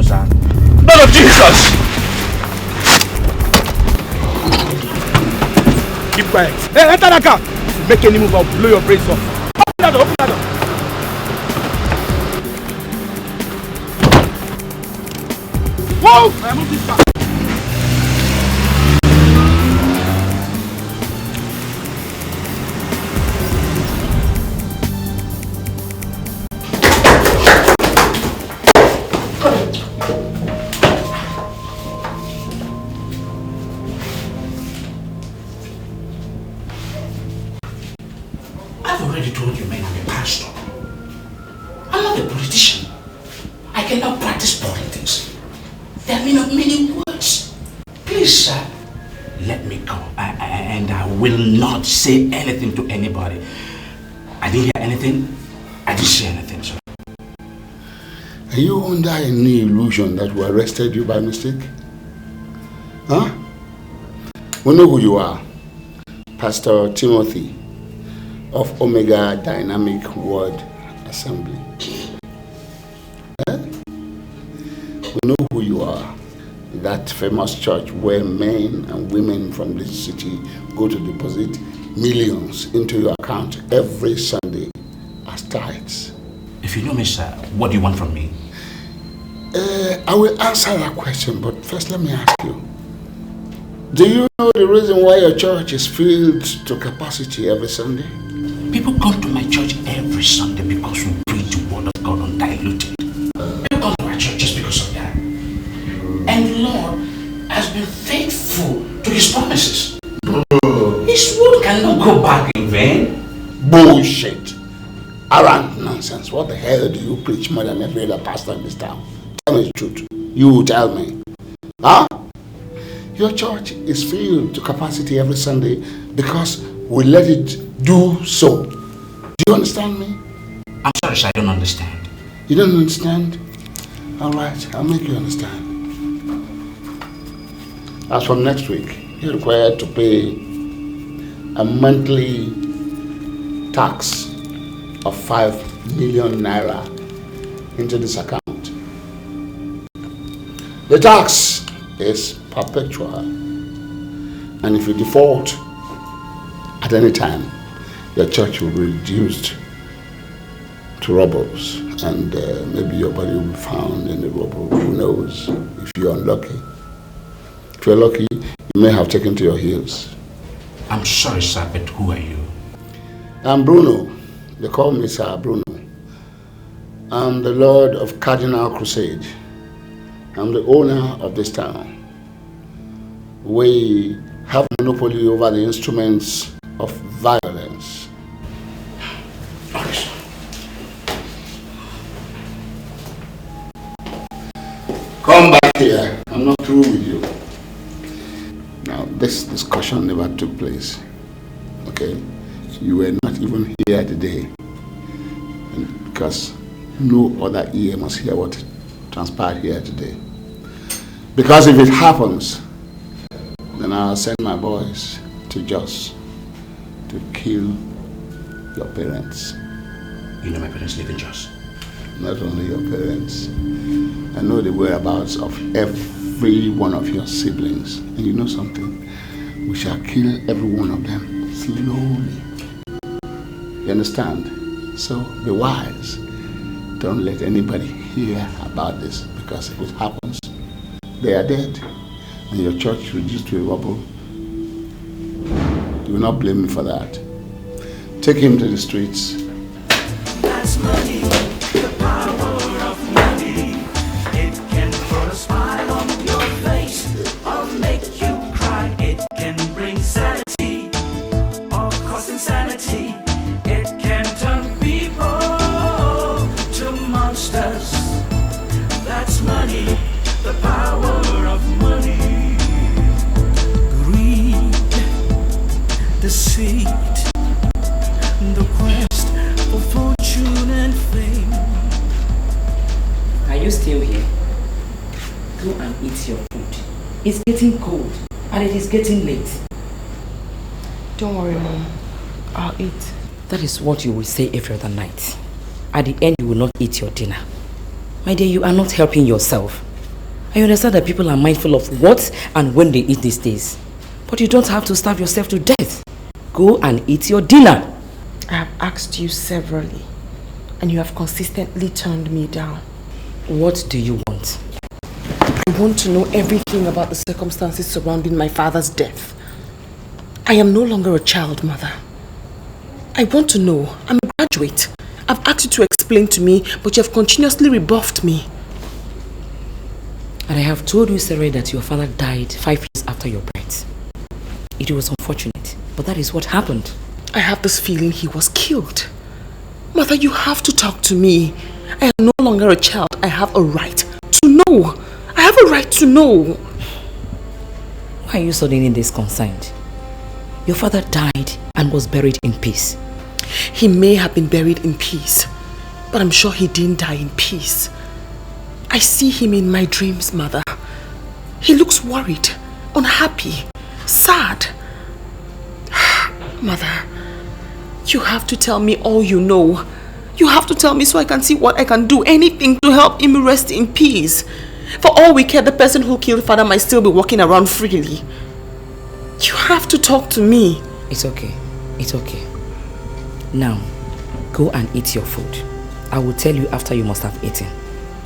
Jesus, sir. Blood of Jesus! Keep quiet. Hey, enter that car! If you make any move, I'll blow your brains off. Open that door, open that door. Whoa! I move this car. Say anything to anybody. I didn't hear anything. I didn't say anything, sir. Are you under any illusion that we arrested you by mistake? Huh? We know who you are. Pastor Timothy of Omega Dynamic Word Assembly. We know who you are. That famous church where men and women from this city go to deposit millions into your account every Sunday as tithes. If you know me, sir, what do you want from me? I will answer that question, but first let me ask you. Do you know the reason why your church is filled to capacity every Sunday? People come to my church every Sunday because we preach the word of God undiluted. People come to my church just because of that. And the Lord has been faithful to His promises. His word cannot go back in vain. Bullshit. Arrant nonsense. What the hell do you preach more than every other pastor in this town? Tell me the truth. You tell me. Huh? Your church is filled to capacity every Sunday because we let it do so. Do you understand me? I'm sorry, sir, I don't understand. You don't understand? Alright, I'll make you understand. As from next week, you're required to pay a monthly tax of 5 million naira into this account. The tax is perpetual, and if you default at any time, your church will be reduced to rubbles, and maybe your body will be found in the rubble. Who knows? If you're unlucky. If you're lucky, you may have taken to your heels. I'm sorry, sir, but who are you? I'm Bruno. They call me Sir Bruno. I'm the Lord of Cardinal Crusade. I'm the owner of this town. We have monopoly over the instruments of violence. Come back here. I'm not through with you. Now, this discussion never took place. Okay? You were not even here today. And because no other ear must hear what transpired here today. Because if it happens, then I'll send my boys to Jos to kill your parents. You know my parents live in Jos? Not only your parents. I know the whereabouts of every one of your siblings. And you know something? We shall kill every one of them slowly. You understand? So be wise. Don't let anybody hear about this, because if it happens, they are dead. And your church reduced to a rubble. You will not blame me for that. Take him to the streets. That's money, the power of money. It can put a smile on your face or make you cry. It can bring sanity or cause insanity. It can turn people to monsters. That's money, the power of money. Greed, deceit, the quest for fortune and fame. Are you still here? Go and eat your food. It's getting cold and it is getting late. Don't worry, Mom. I'll eat. That is what you will say every other night. At the end, you will not eat your dinner. My dear, you are not helping yourself. I understand that people are mindful of what and when they eat these days. But you don't have to starve yourself to death. Go and eat your dinner. I have asked you severally, and you have consistently turned me down. What do you want? I want to know everything about the circumstances surrounding my father's death. I am no longer a child, Mother. I want to know. I'm a graduate. I've asked you to explain to me, but you have continuously rebuffed me. And I have told you, Sarah, that your father died 5 years after your birth. It was unfortunate, but that is what happened. I have this feeling he was killed. Mother, you have to talk to me. I am no longer a child. I have a right to know. I have a right to know. Why are you suddenly this concerned? Your father died and was buried in peace. He may have been buried in peace, but I'm sure he didn't die in peace. I see him in my dreams, Mother. He looks worried, unhappy, sad. Mother, you have to tell me all you know. You have to tell me so I can see what I can do. Anything to help him rest in peace. For all we care, the person who killed father might still be walking around freely. You have to talk to me. It's okay. It's okay. Now, go and eat your food. I will tell you after you must have eaten.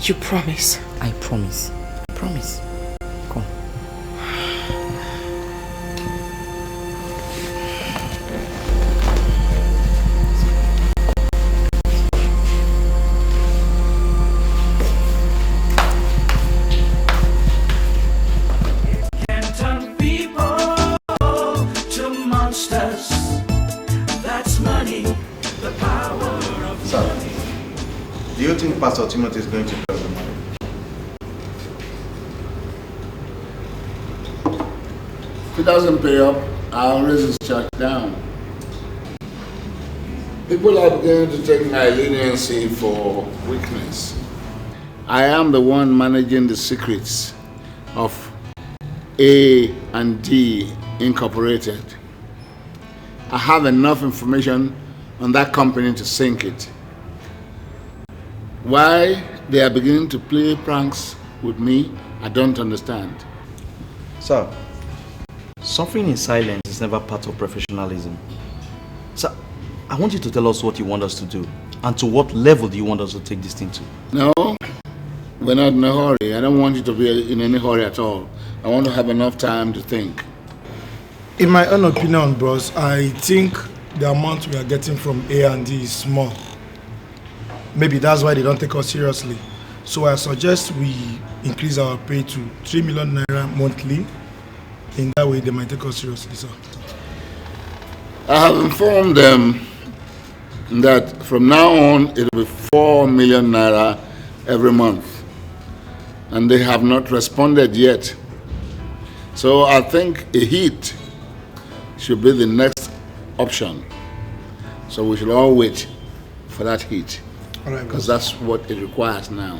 You promise? I promise. I promise. Come. Can turn people to monsters. That's money, the power of money. Do you think Pastor Timothy is going to tell the money? If he doesn't pay up, I'll raise his church down. People are beginning to take my leniency for weakness. I am the one managing the secrets of A&D Incorporated. I have enough information on that company to sink it. Why they are beginning to play pranks with me, I don't understand. Sir, suffering in silence is never part of professionalism. Sir, I want you to tell us what you want us to do and to what level do you want us to take this thing to? No, we're not in a hurry. I don't want you to be in any hurry at all. I want to have enough time to think. In my own opinion, boss, I think the amount we are getting from A&D is small. Maybe that's why they don't take us seriously. So I suggest we increase our pay to 3 million naira monthly. In that way, they might take us seriously, sir. I have informed them that from now on, it will be 4 million naira every month. And they have not responded yet. So I think a hit should be the next option. So we should all wait for that hit. Because that's what it requires now.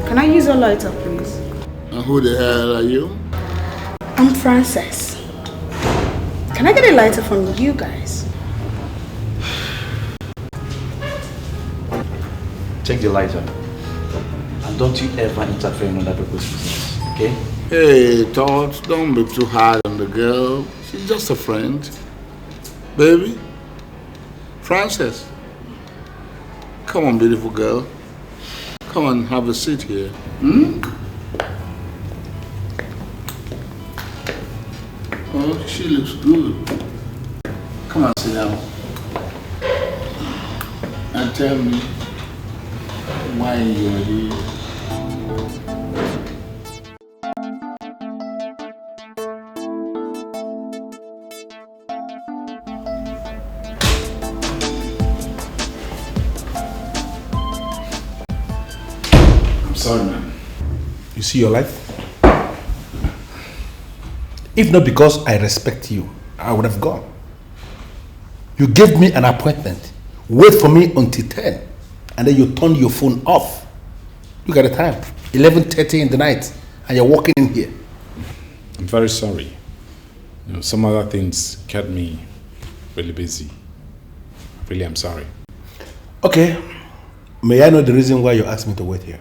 Can I use a lighter, please? And who the hell are you? I'm Frances. Can I get a lighter from you guys? Take the lighter. And don't you ever interfere in other people's business, okay? Hey, Todd, don't be too hard on the girl. She's just a friend. Baby, Frances, come on, beautiful girl. Come on, have a seat here. Oh, she looks good. Come on, sit down. And tell me why you're here. Sorry, man. You see your life? If not because I respect you, I would have gone. You gave me an appointment. Wait for me until 10. And then you turn your phone off. Look at the time. 11:30 in the night. And you're walking in here. I'm very sorry. Some other things kept me really busy. Really, I'm sorry. Okay. May I know the reason why you asked me to wait here?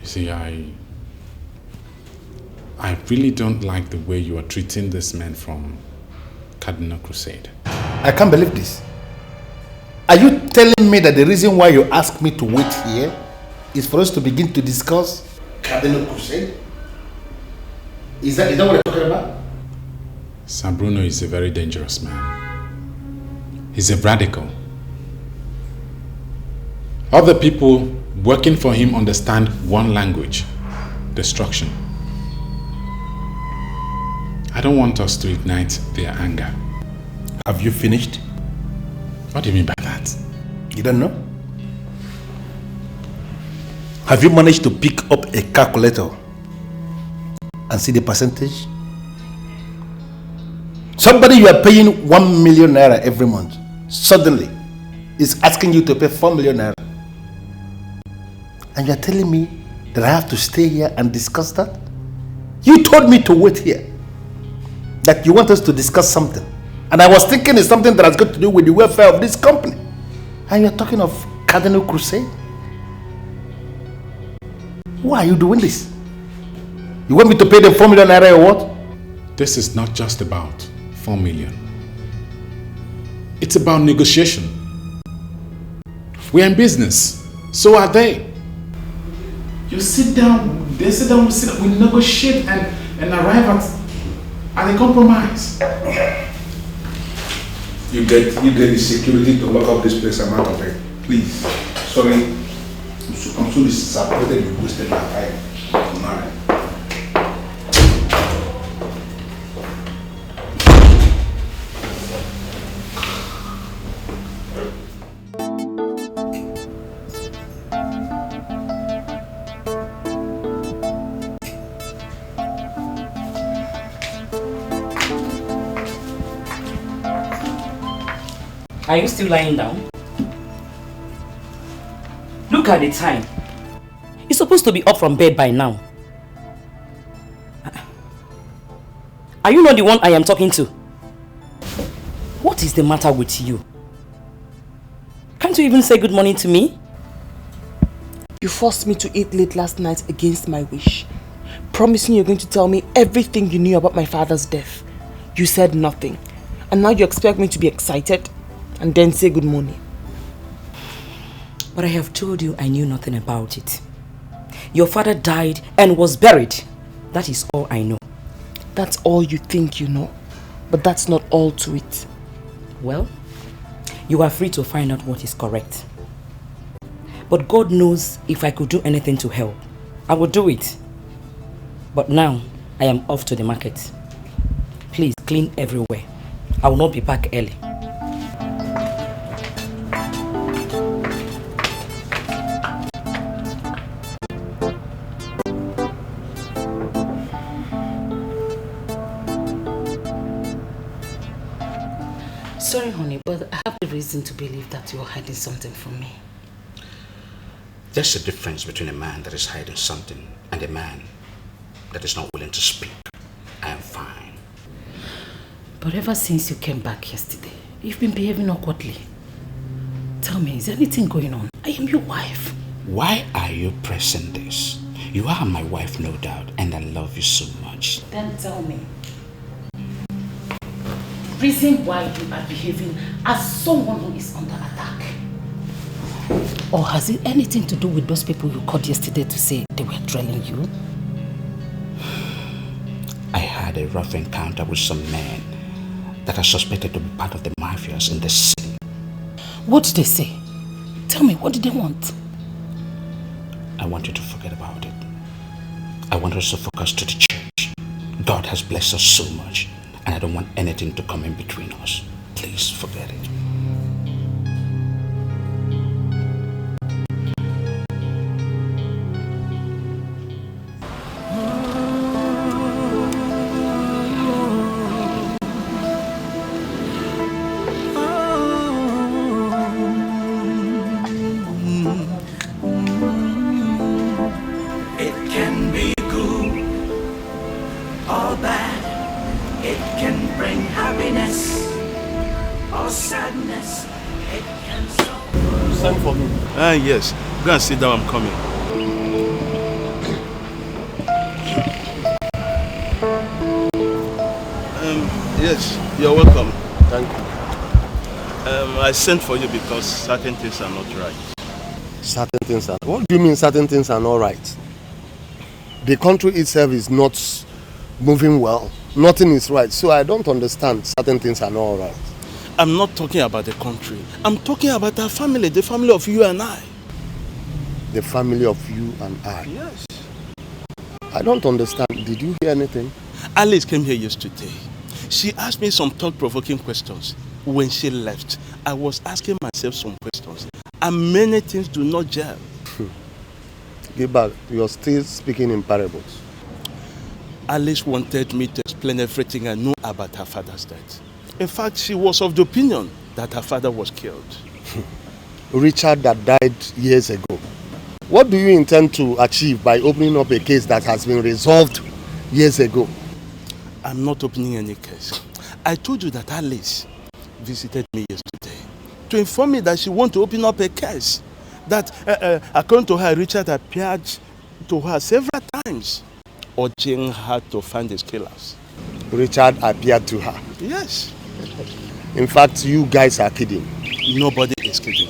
You see, I really don't like the way you are treating this man from Cardinal Crusade. I can't believe this. Are you telling me that the reason why you asked me to wait here is for us to begin to discuss Cardinal Crusade? Is that what you're talking about? Sir Bruno is a very dangerous man. He's a radical. Other people working for him understand one language: destruction. I don't want us to ignite their anger. Have you finished? What do you mean by that? You don't know? Have you managed to pick up a calculator and see the percentage? Somebody you are paying 1 million naira every month suddenly is asking you to pay 4 million naira. And you are telling me that I have to stay here and discuss that? You told me to wait here, that you want us to discuss something. And I was thinking it's something that has got to do with the welfare of this company. And you're talking of Cardinal Crusade? Why are you doing this? You want me to pay them 4 million naira or what? This is not just about 4 million. It's about negotiation. We're in business. So are they. You sit down, they sit down, we negotiate and arrive at a compromise. You get the security to lock up this place. I'm out of it. Please. Sorry. I'm so disappointed you wasted my time. Alright. Are you still lying down? Look at the time. You're supposed to be up from bed by now. Are you not the one I am talking to? What is the matter with you? Can't you even say good morning to me? You forced me to eat late last night against my wish, promising you're going to tell me everything you knew about my father's death. You said nothing. And now you expect me to be excited and then say good morning. But I have told you I knew nothing about it. Your father died and was buried. That is all I know. That's all you think you know, but that's not all to it. Well, you are free to find out what is correct. But God knows if I could do anything to help, I would do it. But now, I am off to the market. Please clean everywhere. I will not be back early. Sorry, honey, but I have the reason to believe that you're hiding something from me. There's a difference between a man that is hiding something and a man that is not willing to speak. I am fine. But ever since you came back yesterday, you've been behaving awkwardly. Tell me, is anything going on? I am your wife. Why are you pressing this? You are my wife, no doubt, and I love you so much. Then tell me. Reason why you are behaving as someone who is under attack. Or has it anything to do with those people you called yesterday to say they were drilling you? I had a rough encounter with some men that are suspected to be part of the mafias in the city. What did they say? Tell me, what did they want? I want you to forget about it. I want us to focus to the church. God has blessed us so much, and I don't want anything to come in between us. Please forget it. It can be good or bad. It can bring happiness or sadness, it can suffer. Send for me. Yes. Go and sit down, I'm coming. Yes, you're welcome. Thank you. I sent for you because certain things are not right. Certain things are... What do you mean certain things are not right? The country itself is not moving well. Nothing is right. So I don't understand certain things are not right. I'm not talking about the country. I'm talking about our family, the family of you and I. The family of you and I? Yes. I don't understand. Did you hear anything? Alice came here yesterday. She asked me some thought-provoking questions. When she left, I was asking myself some questions. And many things do not gel. Get back. You're still speaking in parables. Alice wanted me to explain everything I knew about her father's death. In fact, she was of the opinion that her father was killed. Richard that died years ago. What do you intend to achieve by opening up a case that has been resolved years ago? I'm not opening any case. I told you that Alice visited me yesterday to inform me that she wants to open up a case. That, according to her, Richard appeared to her several times, urging her to find his killers. Richard appeared to her? Yes. In fact, you guys are kidding. Nobody is kidding.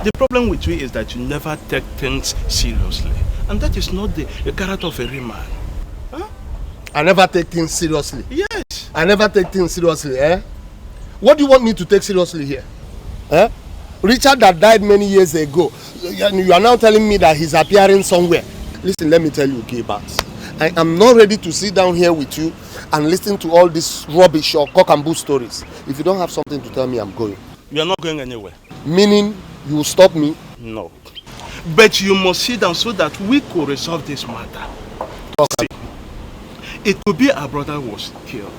The problem with you is that you never take things seriously. And that is not the character of a real man. Huh? I never take things seriously? Yes. I never take things seriously, eh? What do you want me to take seriously here? Eh? Richard that died many years ago, you are now telling me that he's appearing somewhere. Listen, let me tell you, Gilbert. I am not ready to sit down here with you and listen to all this rubbish or cock and bull stories. If you don't have something to tell me, I'm going. You are not going anywhere. Meaning, you will stop me? No. But you must sit down so that we could resolve this matter. See, it could be our brother was killed.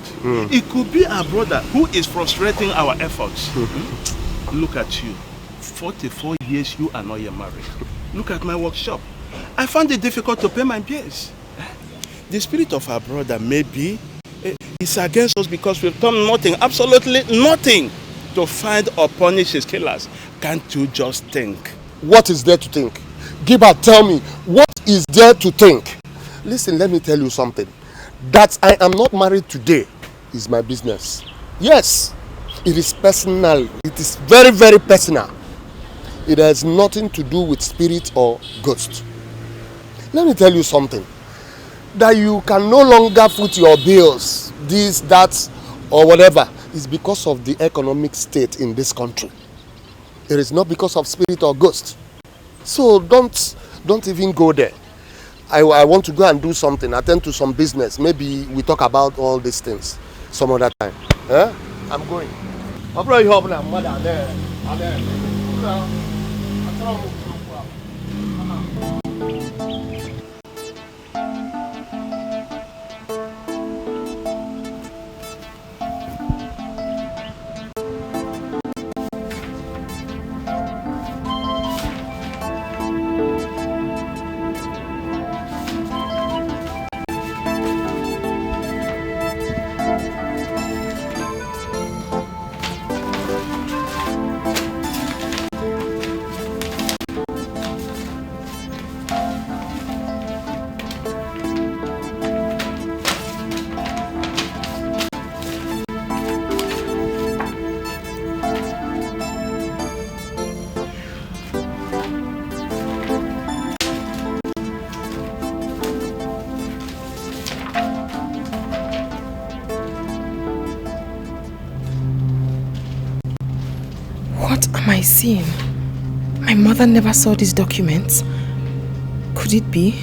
It could be our brother who is frustrating our efforts. Look at you. 44 years you are not yet married. Look at my workshop. I found it difficult to pay my bills. The spirit of our brother maybe is against us because we've done nothing, absolutely nothing, to find or punish his killers. Can't you just think? What is there to think? Gilbert, tell me, what is there to think? Listen, let me tell you something. That I am not married today is my business. Yes, it is personal. It is very, very personal. It has nothing to do with spirit or ghost. Let me tell you something. That you can no longer foot your bills, this, that, or whatever, is because of the economic state in this country. It is not because of spirit or ghost. So don't even go there. I want to go and do something, attend to some business. Maybe we talk about all these things some other time. Eh? I'm going. I'll probably help now, mother. There. What am I seeing? My mother never saw these documents. Could it be?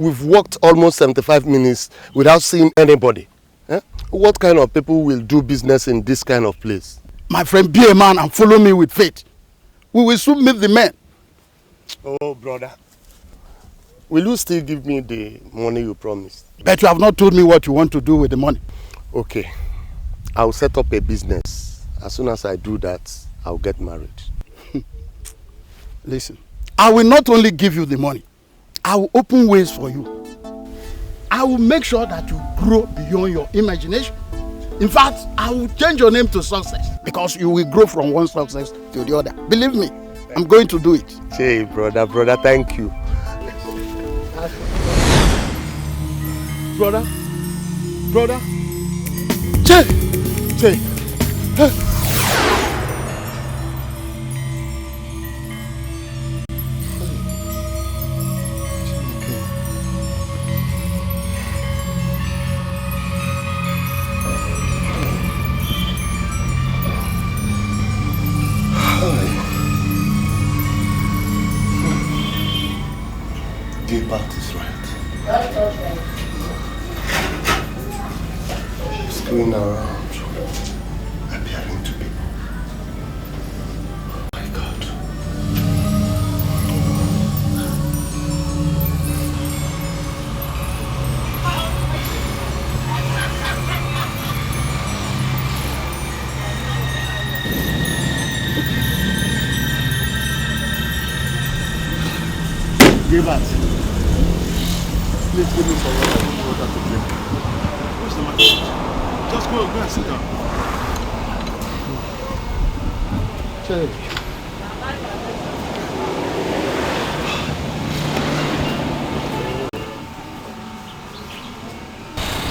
We've walked almost 75 minutes without seeing anybody. Eh? What kind of people will do business in this kind of place? My friend, be a man and follow me with faith. We will soon meet the men. Oh, brother. Will you still give me the money you promised? But you have not told me what you want to do with the money. Okay. I'll set up a business. As soon as I do that, I'll get married. Listen, I will not only give you the money, I will open ways for you. I will make sure that you grow beyond your imagination. In fact, I will change your name to Success because you will grow from one success to the other. Believe me, I'm going to do it. Hey, brother, thank you. Brother, Che. Gilbert is right. She's going around appearing to people. Oh my God. Gilbert. Please give me some water to drink. What's the matter? Just go and sit down.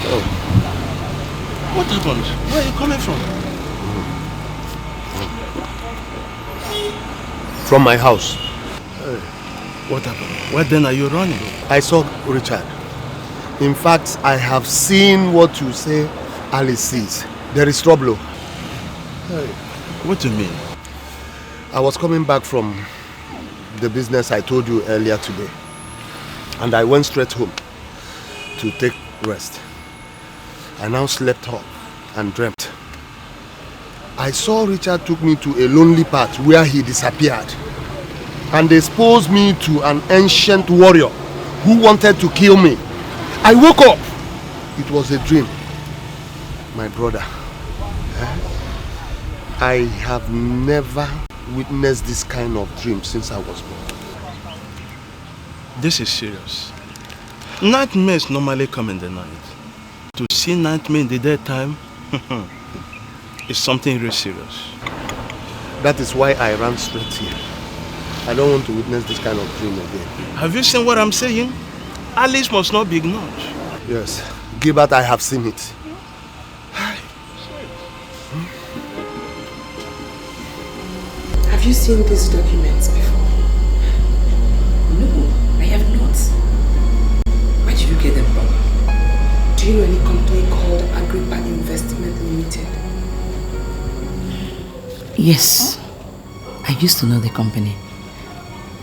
Oh. What happened? Where are you coming from? From my house. What happened? Where then are you running? I saw Richard. In fact, I have seen what you say Alice sees. There is trouble. Hey, what do you mean? I was coming back from the business I told you earlier today. And I went straight home to take rest. I now slept off and dreamt. I saw Richard took me to a lonely part where he disappeared and exposed me to an ancient warrior who wanted to kill me. I woke up. It was a dream. My brother, I have never witnessed this kind of dream since I was born. This is serious. Nightmares normally come in the night. To see nightmare in the daytime is something really serious. That is why I ran straight here. I don't want to witness this kind of dream again. Have you seen what I'm saying? Alice must not be ignored. Yes, Gilbert, I have seen it. Have you seen these documents before? No, I have not. Where did you get them from? Do you know any company called Agrippa Investment Limited? Yes, I used to know the company.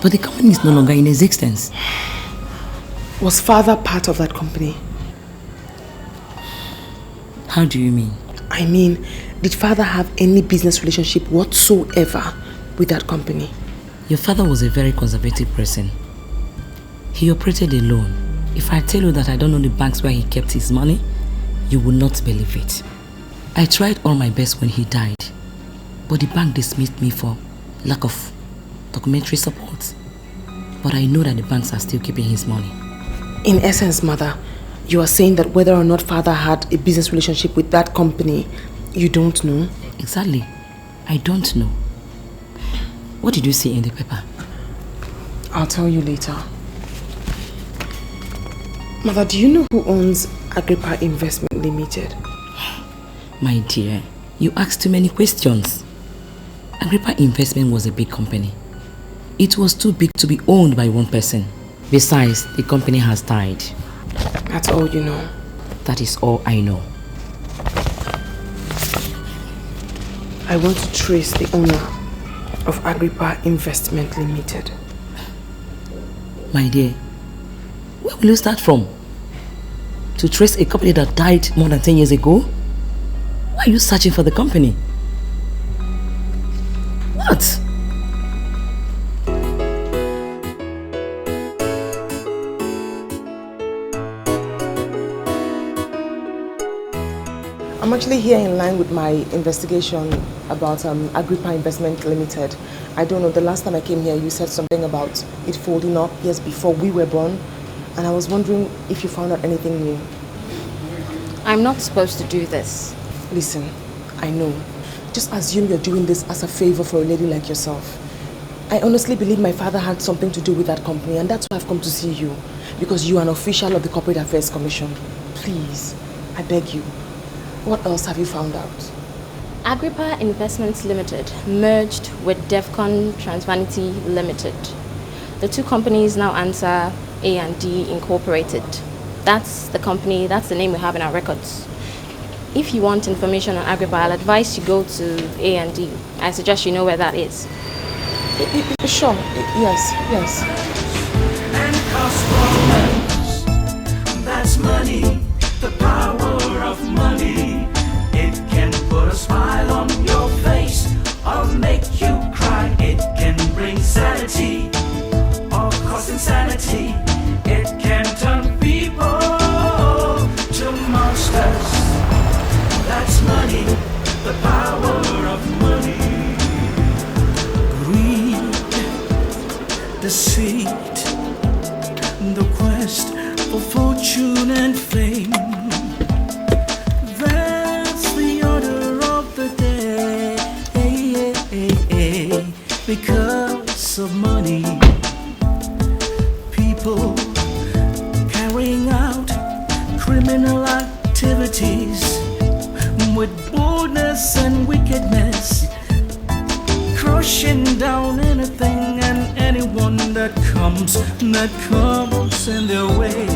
But the company is no longer in existence. Was father part of that company? How do you mean? I mean, did father have any business relationship whatsoever with that company? Your father was a very conservative person. He operated alone. If I tell you that I don't know the banks where he kept his money, you will not believe it. I tried all my best when he died, but the bank dismissed me for lack of documentary support. But I know that the banks are still keeping his money. In essence, mother, you are saying that whether or not father had a business relationship with that company, you don't know? Exactly. I don't know. What did you see in the paper? I'll tell you later. Mother, do you know who owns Agrippa Investment Limited? My dear, you asked too many questions. Agrippa Investment was a big company. It was too big to be owned by one person. Besides, the company has died. That's all you know? That is all I know. I want to trace the owner of Agrippa Investment Limited. My dear, Where will you start from? To trace a company that died more than 10 years ago? Why are you searching for the company? What? I'm actually here in line with my investigation about Agrippa Investment Limited. I don't know, the last time I came here you said something about it folding up years before we were born, and I was wondering if you found out anything new. I'm not supposed to do this. Listen, I know. Just assume you're doing this as a favor for a lady like yourself. I honestly believe my father had something to do with that company, and that's why I've come to see you, because you are an official of the Corporate Affairs Commission. Please, I beg you. What else have you found out? Agrippa Investments Limited merged with Defcon Transvanity Limited. The two companies now answer A&D Incorporated. That's the company, that's the name we have in our records. If you want information on Agrippa, I'll advise you go to A&D. I suggest you know where that is. Sure, yes. And cost that's money, the power of money. It can put a smile on your face or make you cry. It can bring sanity or cause insanity. It can turn people to monsters. That's money, the power of money. Greed, deceit, the quest for fortune and fame. That's the order of the day. Because of money, people carrying out criminal activities with boldness and wickedness, crushing down anything and anyone that comes in their way.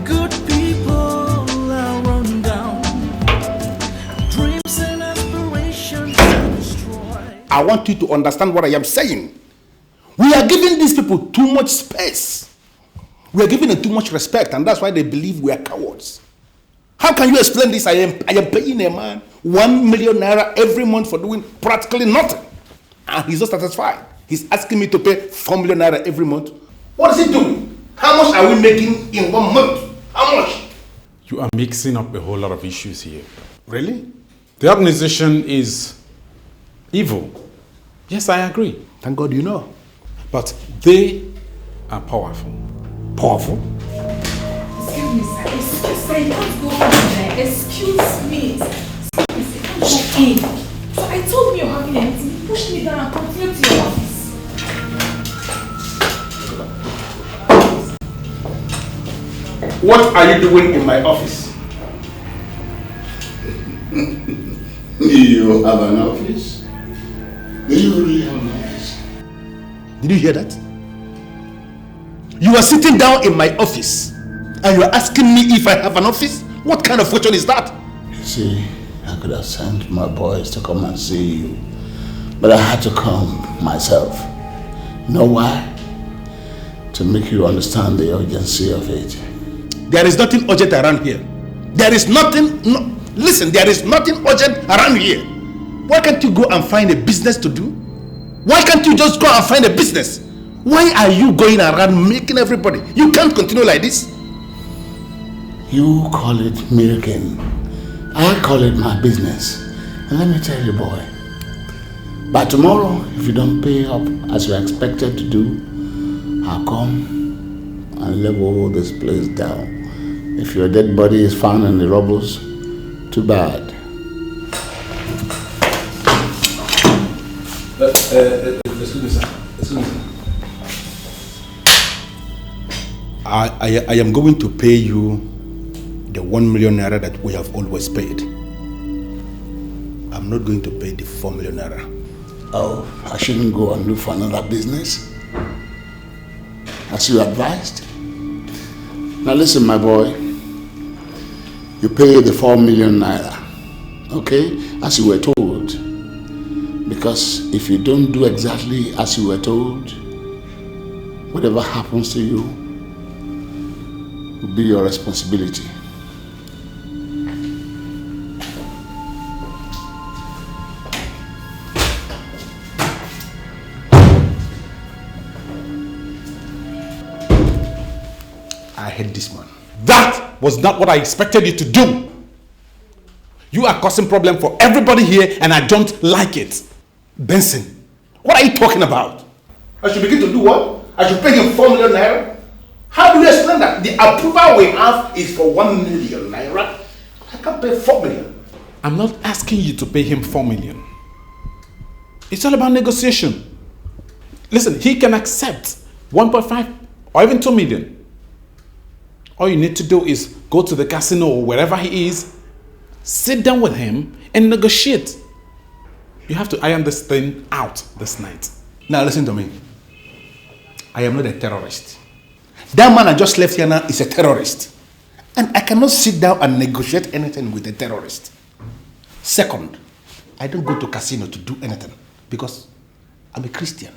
Good people are run down, dreams and aspirations are destroyed. I want you to understand what I am saying. We are giving these people too much space. We are giving them too much respect, and that's why they believe we are cowards. How can you explain this? I am paying a man 1 million naira every month for doing practically nothing, and he's not satisfied. He's asking me to pay 4 million naira every month. What is he doing? How much are we making in 1 month? How much? You are mixing up a whole lot of issues here. Really? The organization is evil. Yes, I agree. Thank God you know. But they are powerful. Powerful? Excuse me, sir. Excuse me, don't go on there. Excuse me. Excuse me, don't go in. So I told you you're having a meeting. You pushed me down and continued to your office. What are you doing in my office? You have an office? Do you really have an office? Did you hear that? You are sitting down in my office and you are asking me if I have an office? What kind of question is that? See, I could have sent my boys to come and see you, but I had to come myself. You know why? To make you understand the urgency of it. There is nothing urgent around here. There is nothing, listen, there is nothing urgent around here. Why can't you go and find a business to do? Why can't you just go and find a business? Why are you going around making everybody? You can't continue like this. You call it milking. I call it my business. And let me tell you, boy, by tomorrow, if you don't pay up as you're expected to do, I'll come and level this place down. If your dead body is found in the rubbles, too bad. Excuse me, sir. Excuse me, sir. I am going to pay you the 1 million naira that we have always paid. I'm not going to pay the 4 million naira. Oh, I shouldn't go and look for another business? As you advised? Now listen, my boy. You pay the 4 million naira, okay? As you were told. Because if you don't do exactly as you were told, Whatever happens to you will be your responsibility. I hate this man. That was not what I expected you to do. You are causing problem for everybody here and I don't like it. Benson, what are you talking about? I should begin to do what? I should pay him 4 million naira? How do you explain that? The approval we have is for 1 million naira. I can't pay 4 million. I'm not asking you to pay him 4 million. It's all about negotiation. Listen, he can accept 1.5 or even 2 million. All you need to do is go to the casino or wherever he is, sit down with him and negotiate. You have to iron this thing out this night. Now listen to me. I am not a terrorist. That man I just left here now is a terrorist. And I cannot sit down and negotiate anything with a terrorist. Second, I don't go to casino to do anything because I'm a Christian.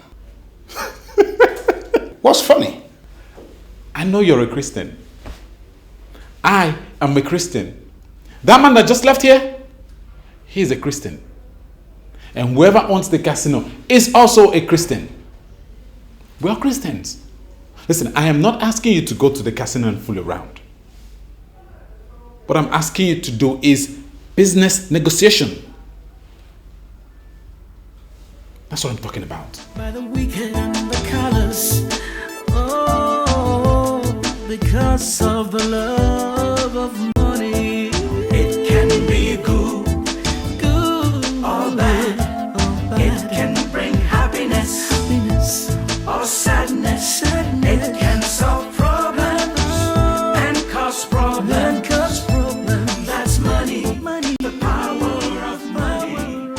What's funny? I know you're a Christian. I am a Christian. That man that just left here, he's a Christian. And whoever owns the casino is also a Christian. We are Christians. Listen, I am not asking you to go to the casino and fool around. What I'm asking you to do is business negotiation. That's what I'm talking about. By the weekend, the colors, oh, because of the love of money, it can be good or bad. It can bring happiness or sadness. It can solve problems and cause problems. That's money, the power of money.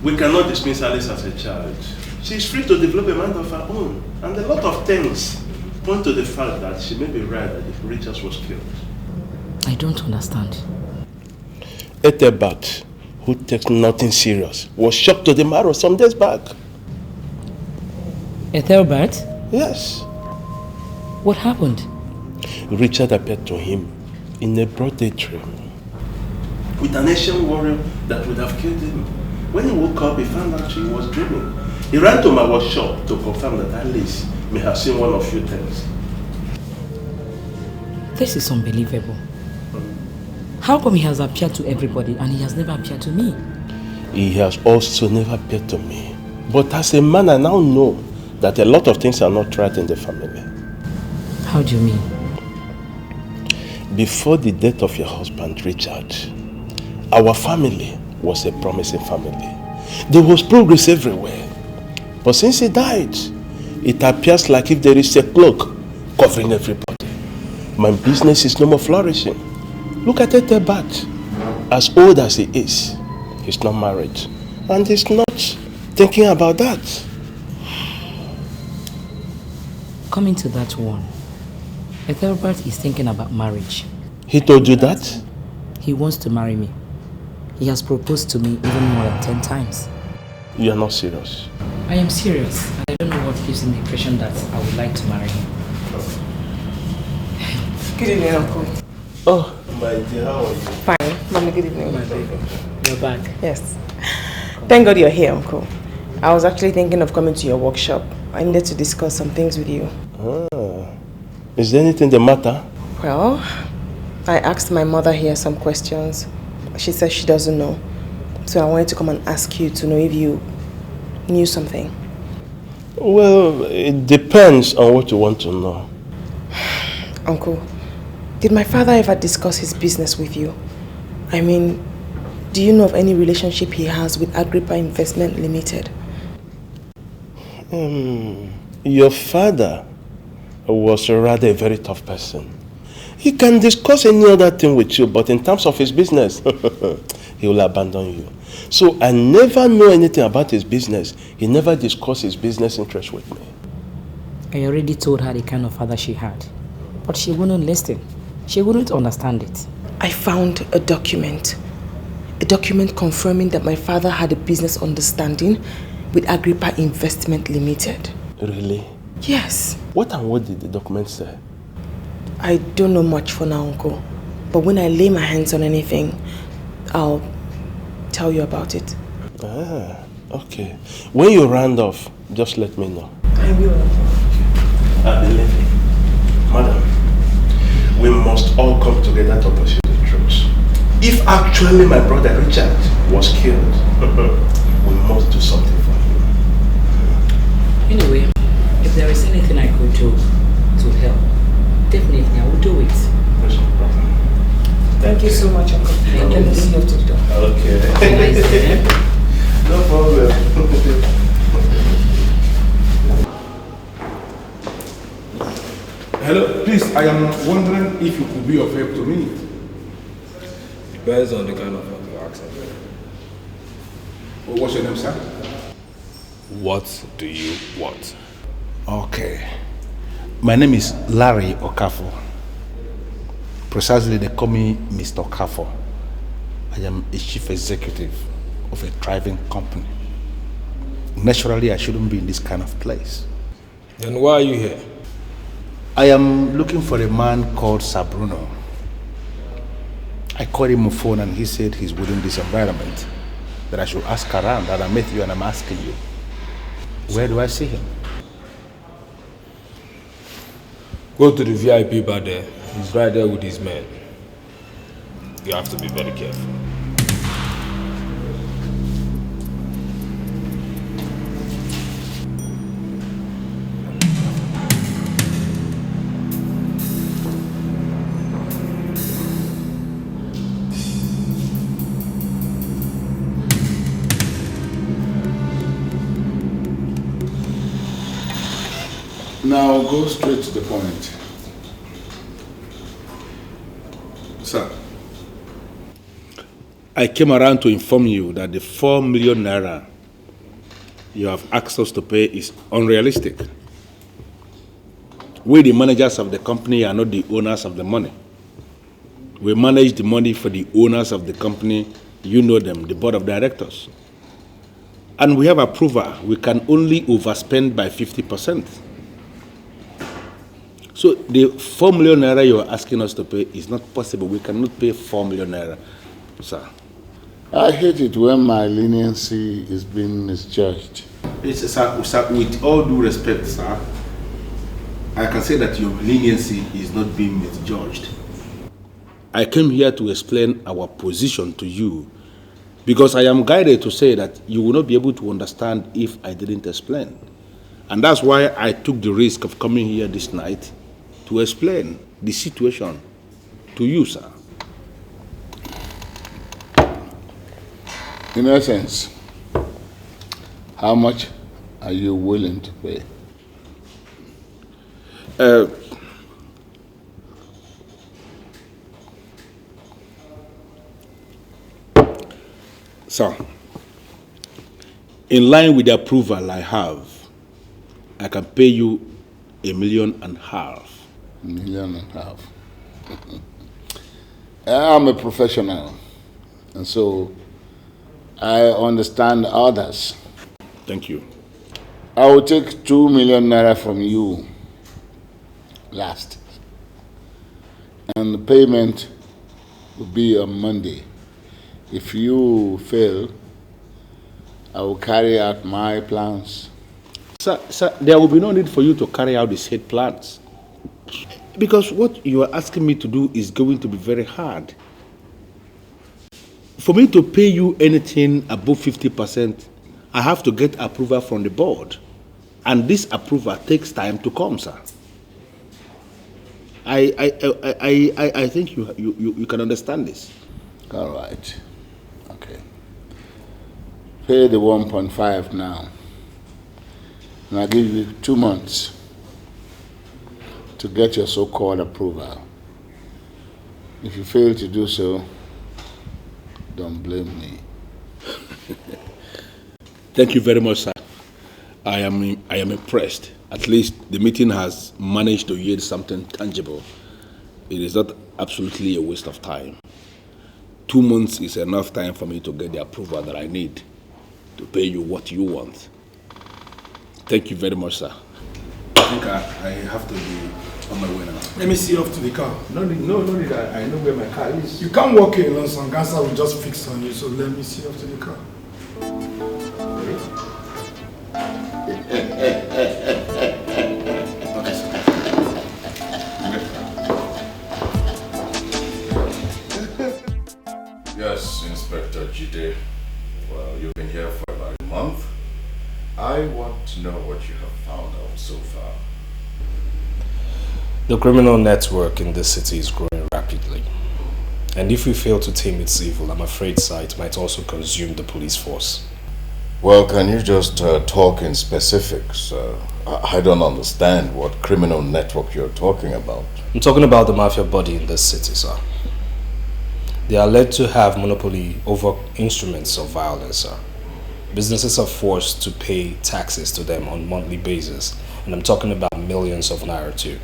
We cannot dismiss Alice as a child. She is free to develop a mind of her own. And a lot of things point to the fact that she may be right that Richards was killed. I don't understand. Ethelbert, who takes nothing serious, was shocked to the marrow some days back. Ethelbert? Yes. What happened? Richard appeared to him in a broad day dream. With an ancient warrior that would have killed him. When he woke up, he found out he was dreaming. He ran to my workshop to confirm that Alice may have seen one of few things. This is unbelievable. How come he has appeared to everybody and he has never appeared to me? He has also never appeared to me. But as a man, I now know that a lot of things are not right in the family. How do you mean? Before the death of your husband, Richard, our family was a promising family. There was progress everywhere. But since he died, it appears like if there is a cloak covering everybody. My business is no more flourishing. Look at Ethelbert. As old as he is, he's not married. And he's not thinking about that. Coming to that one, Ethelbert is thinking about marriage. He told you that? He wants to marry me. He has proposed to me even more than 10 times. You are not serious. I am serious. I don't know what gives him the impression that I would like to marry him. Good evening, Uncle. Oh, my dear, how are you? Fine. Mommy, good evening. My baby. You're back. Yes. Thank God you're here, Uncle. I was actually thinking of coming to your workshop. I needed to discuss some things with you. Ah. Is there anything the matter? Well, I asked my mother here some questions. She said she doesn't know. So I wanted to come and ask you to know if you knew something. Well, it depends on what you want to know. Uncle, did my father ever discuss his business with you? I mean, do you know of any relationship he has with Agrippa Investment Limited? Your father was rather a very tough person. He can discuss any other thing with you, but in terms of his business, he will abandon you. So I never know anything about his business. He never discussed his business interest with me. I already told her the kind of father she had, but she wouldn't listen. She wouldn't understand it. I found a document confirming that my father had a business understanding with Agrippa Investment Limited. Really? Yes. What and what did the document say? I don't know much for now, Uncle. But when I lay my hands on anything, I'll tell you about it. Ah, okay. When you round off, just let me know. I will. Madam, we must all come together to pursue the truth. If actually my brother Richard was killed, we must do something for him. Anyway, if there is anything I could do to help, definitely I will do it. There's no problem. Thank you so much, Uncle. Let me see you to the door. Okay. No problem. Hello, please, I am wondering if you could be of help to me. Depends on the kind of help you're asking. What's your name, sir? What do you want? Okay. My name is Larry Okafor. Precisely, they call me Mr. Okafor. I am a chief executive of a thriving company. Naturally, I shouldn't be in this kind of place. Then why are you here? I am looking for a man called Sabruno. I called him on the phone and he said he's within this environment. That I should ask around, that I met you and I'm asking you. Where do I see him? Go to the VIP bar there. He's right there with his men. You have to be very careful. Now go straight to the point. Sir, I came around to inform you that the 4 million naira you have asked us to pay is unrealistic. We, the managers of the company, are not the owners of the money. We manage the money for the owners of the company. You know them, the board of directors. And we have approval. We can only overspend by 50%. So the 4 million naira you are asking us to pay is not possible. We cannot pay 4 million naira, sir. I hate it when my leniency is being misjudged. Sir, with all due respect, sir, I can say that your leniency is not being misjudged. I came here to explain our position to you because I am guided to say that you will not be able to understand if I didn't explain. And that's why I took the risk of coming here this night to explain the situation to you, sir. In essence, how much are you willing to pay? Sir, in line with the approval I have, I can pay you $1.5 million. $1.5 million. I'm a professional, and so I understand others. Thank you. I will take 2 million naira from you last, and the payment will be on Monday. If you fail, I will carry out my plans. Sir, there will be no need for you to carry out the said plans. Because what you are asking me to do is going to be very hard. For me to pay you anything above 50%, I have to get approval from the board. And this approval takes time to come, sir. I think you can understand this. All right. Okay. Pay the 1.5 now. And I'll give you 2 months to get your so-called approval. If you fail to do so, don't blame me. Thank you very much, sir. I am impressed. At least the meeting has managed to yield something tangible. It is not absolutely a waste of time. 2 months is enough time for me to get the approval that I need to pay you what you want. Thank you very much, sir. think I have to be on my way now. Let me see you off to the car. No need. I know where my car is. You can't walk here alone, son. Gansa will just fix on you, so let me see you off to the car. Yes, Inspector Jide. Well, you've been here for about a month. I want to know what you have found out so far. The criminal network in this city is growing rapidly. And if we fail to tame its evil, I'm afraid, sir, it might also consume the police force. Well, can you just talk in specifics? I don't understand what criminal network you're talking about. I'm talking about the mafia body in this city, sir. They are led to have monopoly over instruments of violence, sir. Businesses are forced to pay taxes to them on a monthly basis, and I'm talking about millions of naira too.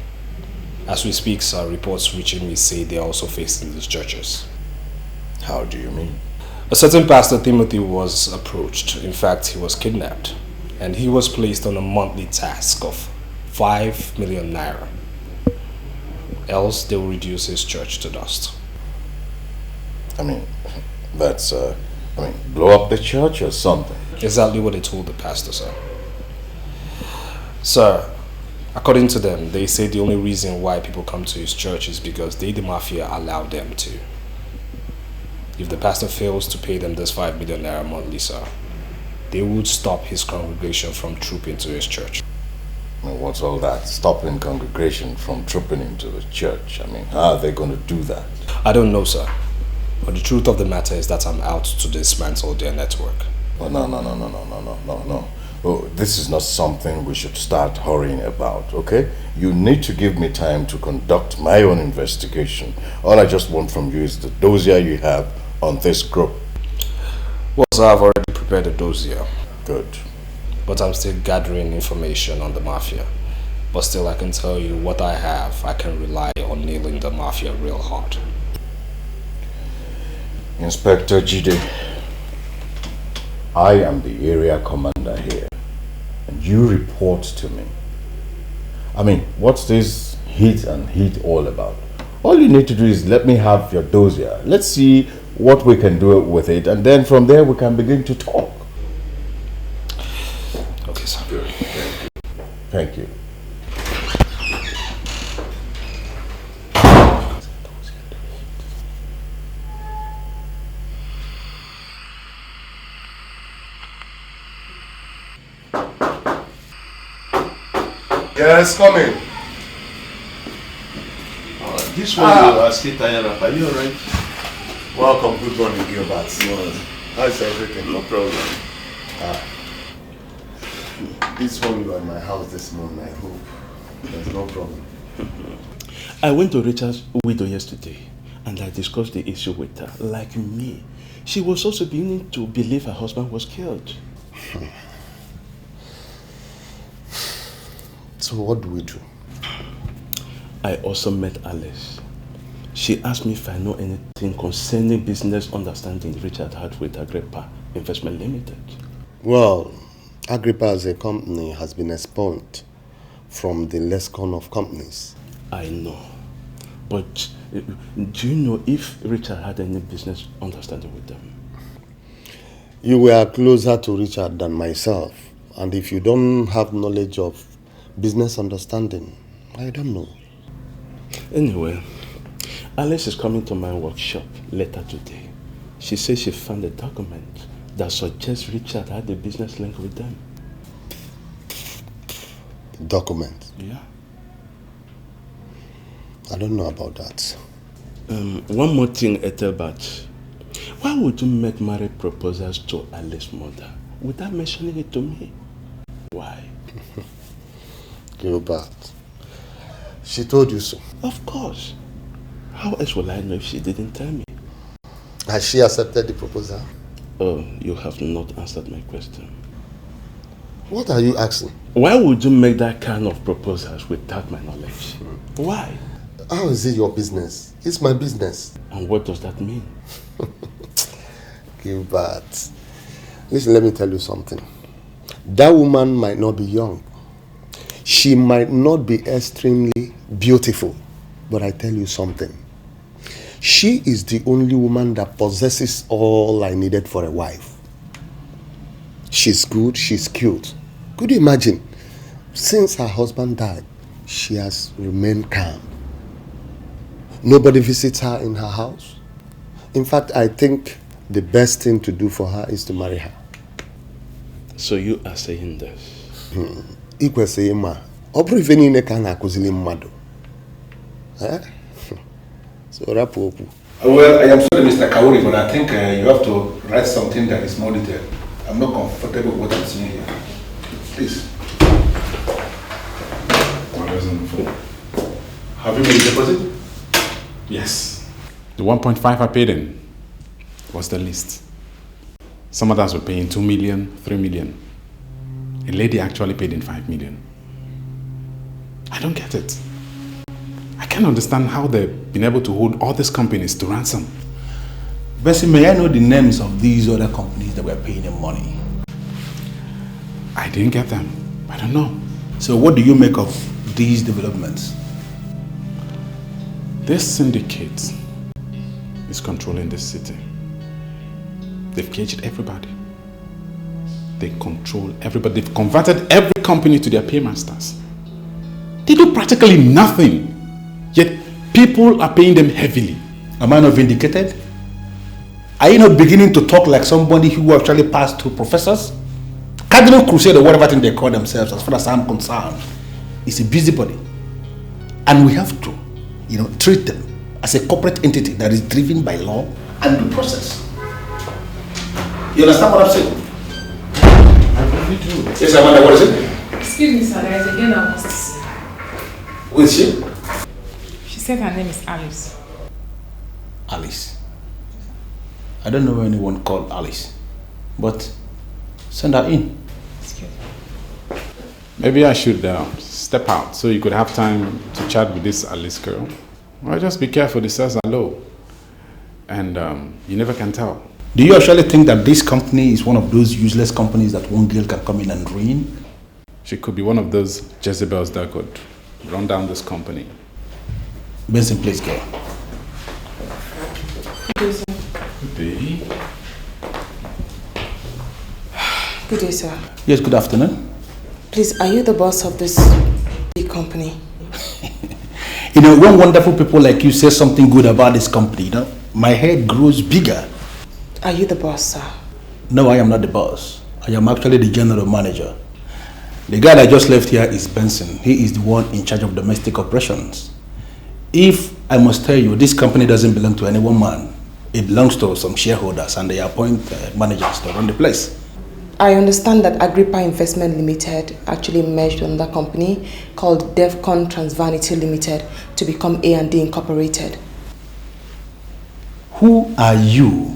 As we speak, sir, reports reaching me say they are also facing these churches. How do you mean? A certain Pastor Timothy was approached. In fact, he was kidnapped, and he was placed on a monthly task of 5 million naira. Else, they will reduce his church to dust. I mean, that's, blow up the church or something. Exactly what they told the pastor, sir. Sir, according to them, they say the only reason why people come to his church is because they, the mafia, allow them to. If the pastor fails to pay them this 5 million naira monthly, sir, they would stop his congregation from trooping to his church. I mean, what's all that? Stopping congregation from trooping into the church? I mean, how are they going to do that? I don't know, sir. But the truth of the matter is that I'm out to dismantle their network. Oh, no. Oh, this is not something we should start hurrying about, okay? You need to give me time to conduct my own investigation. All I just want from you is the dossier you have on this group. Well, sir, I've already prepared a dossier. Good. But I'm still gathering information on the mafia. But still, I can tell you what I have. I can rely on nailing the mafia real hard. Inspector Jide, I am the area commander here, and you report to me. I mean, what's this hit and hit all about? All you need to do is let me have your dossier. Let's see what we can do with it, and then from there we can begin to talk. Okay, sir. Good. Thank you. Yes, come in. This one you are still tired of. Are you alright? Welcome, good morning, Gilbert. How's everything? No problem. This one you are in my house this morning, I hope. There's no problem. I went to Richard's widow yesterday and I discussed the issue with her. Like me, she was also beginning to believe her husband was killed. So what do we do? I also met Alice. She asked me if I know anything concerning business understanding Richard had with Agrippa Investment Limited. Well, Agrippa as a company has been expunged from the lexicon of companies. I know. But do you know if Richard had any business understanding with them? You were closer to Richard than myself. And if you don't have knowledge of business understanding, I don't know. Anyway, Alice is coming to my workshop later today. She says she found a document that suggests Richard had a business link with them. Document? Yeah. I don't know about that. One more thing, Ethelbert. Why would you make marriage proposals to Alice's mother without mentioning it to me? Why? Gilbert, she told you so. Of course. How else will I know if she didn't tell me? Has she accepted the proposal? Oh, you have not answered my question. What are you asking? Why would you make that kind of proposals without my knowledge? Why? How is it your business? It's my business. And what does that mean? Gilbert, listen, let me tell you something. That woman might not be young. She might not be extremely beautiful, but I tell you something. She is the only woman that possesses all I needed for a wife. She's good, she's cute. Could you imagine? Since her husband died, she has remained calm. Nobody visits her in her house. In fact, I think the best thing to do for her is to marry her. So you are saying this? Ikwesịghị ma ọ bụrụ ife niile ka a na-akụzili mmadụ. So rapụ okwu. Well, I am sorry, Mr. Kauri, but I think you have to write something that is more detailed. I'm not comfortable with what I'm seeing here. Please. Have you made a deposit? Yes. The 1.5 I paid in was the least. Some others were paying 2 million, 3 million. A lady actually paid in 5 million. I don't get it. I can't understand how they've been able to hold all these companies to ransom. Bessie, may I know the names of these other companies that were paying them money? I didn't get them. I don't know. So what do you make of these developments? This syndicate is controlling this city. They've caged everybody. They control everybody. They've converted every company to their paymasters. They do practically nothing. Yet people are paying them heavily. Am I not vindicated? Are you not beginning to talk like somebody who actually passed through professors? Cardinal Crusade or whatever thing they call themselves, as far as I'm concerned, is a busybody. And we have to, treat them as a corporate entity that is driven by law and due process. You understand what I'm saying? I really do. Yes, Amanda, what is it? Excuse me, sir, there is a girl I want to see. Who is she? She said her name is Alice. Alice. I don't know anyone called Alice, but send her in. Excuse me. Maybe I should step out so you could have time to chat with this Alice girl. Well, just be careful, the stairs are low. And you never can tell. Do you actually think that this company is one of those useless companies that one girl can come in and ruin? She could be one of those Jezebels that could run down this company. Benson, please go. Good day, sir. Good day. Good day, sir. Yes, good afternoon. Please, are you the boss of this big company? When wonderful people like you say something good about this company, my head grows bigger. Are you the boss, sir? No, I am not the boss. I am actually the general manager. The guy that just left here is Benson. He is the one in charge of domestic operations. If I must tell you, this company doesn't belong to any one man. It belongs to some shareholders and they appoint managers to run the place. I understand that Agrippa Investment Limited actually merged with another company called Devcon Transvanity Limited to become A&D Incorporated. Who are you?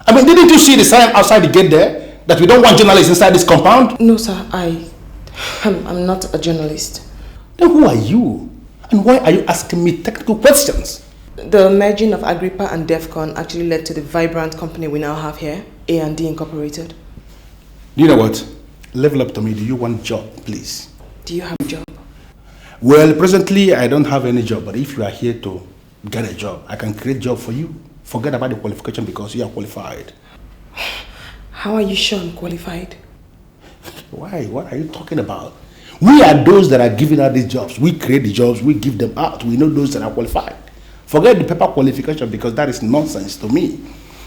I mean, didn't you see the sign outside the gate there that we don't want journalists inside this compound? No, sir. I'm not a journalist. Then who are you? And why are you asking me technical questions? The merging of Agrippa and Devcon actually led to the vibrant company we now have here, A&D Incorporated. You know what? Level up to me. Do you want a job, please? Do you have a job? Well, presently I don't have any job, but if you are here to get a job, I can create a job for you. Forget about the qualification because you are qualified. How are you sure I'm qualified? Why? What are you talking about? We are those that are giving out these jobs. We create the jobs, we give them out. We know those that are qualified. Forget the paper qualification because that is nonsense to me.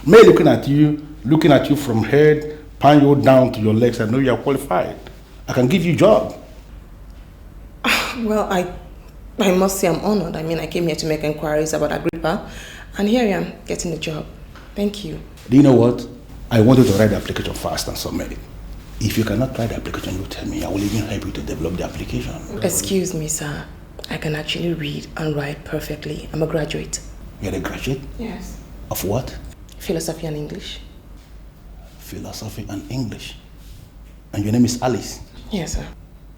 Me looking at you from head, pan you down to your legs, I know you are qualified. I can give you a job. Well, I must say I'm honored. I mean, I came here to make inquiries about Agrippa, and here I am getting the job. Thank you. Do you know what? I want you to write the application fast and submit it. If you cannot write the application, you tell me. I will even help you to develop the application. Excuse me, sir. I can actually read and write perfectly. I'm a graduate. You're a graduate? Yes. Of what? Philosophy and English. Philosophy and English. And your name is Alice? Yes, sir.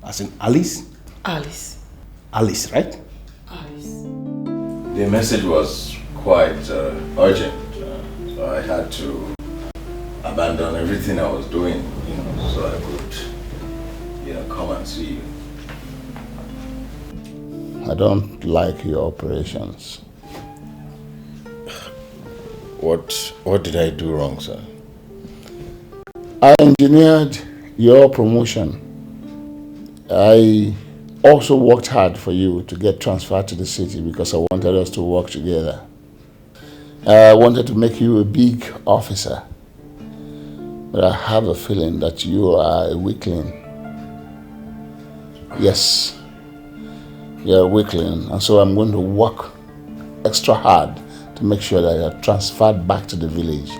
As in Alice? Alice. Alice, right? Alice. The message was quite urgent. So I had to abandon everything I was doing, so I could, come and see you. I don't like your operations. What did I do wrong, sir? I engineered your promotion. I also worked hard for you to get transferred to the city because I wanted us to work together. I wanted to make you a big officer. But I have a feeling that you are a weakling. Yes, you're a weakling. And so I'm going to work extra hard to make sure that you're transferred back to the village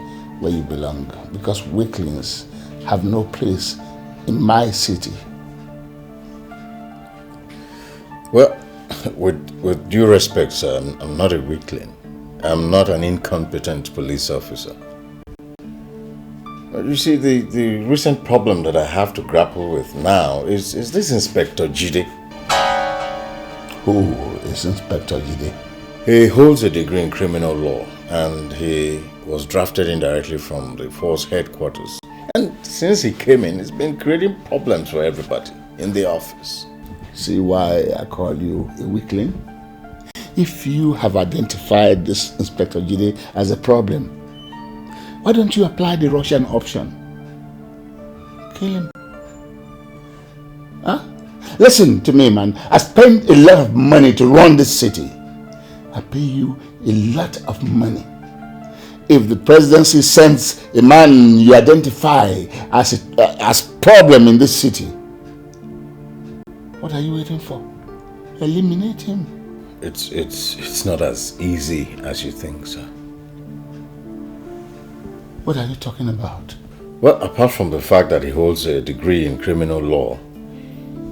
where you belong. Because weaklings have no place in my city. Well, with due respect, sir, I'm not a weakling. I'm not an incompetent police officer. You see, the recent problem that I have to grapple with now is this Inspector Jide. Who is Inspector Jide? He holds a degree in criminal law and he was drafted indirectly from the force headquarters. And since he came in, it's been creating problems for everybody in the office. See why I call you a weakling? If you have identified this Inspector Jide as a problem, why don't you apply the Russian option? Kill him. Huh? Listen to me, man. I spend a lot of money to run this city. I pay you a lot of money. If the presidency sends a man you identify as problem in this city, what are you waiting for? Eliminate him. It's not as easy as you think, sir. What are you talking about? Well, apart from the fact that he holds a degree in criminal law,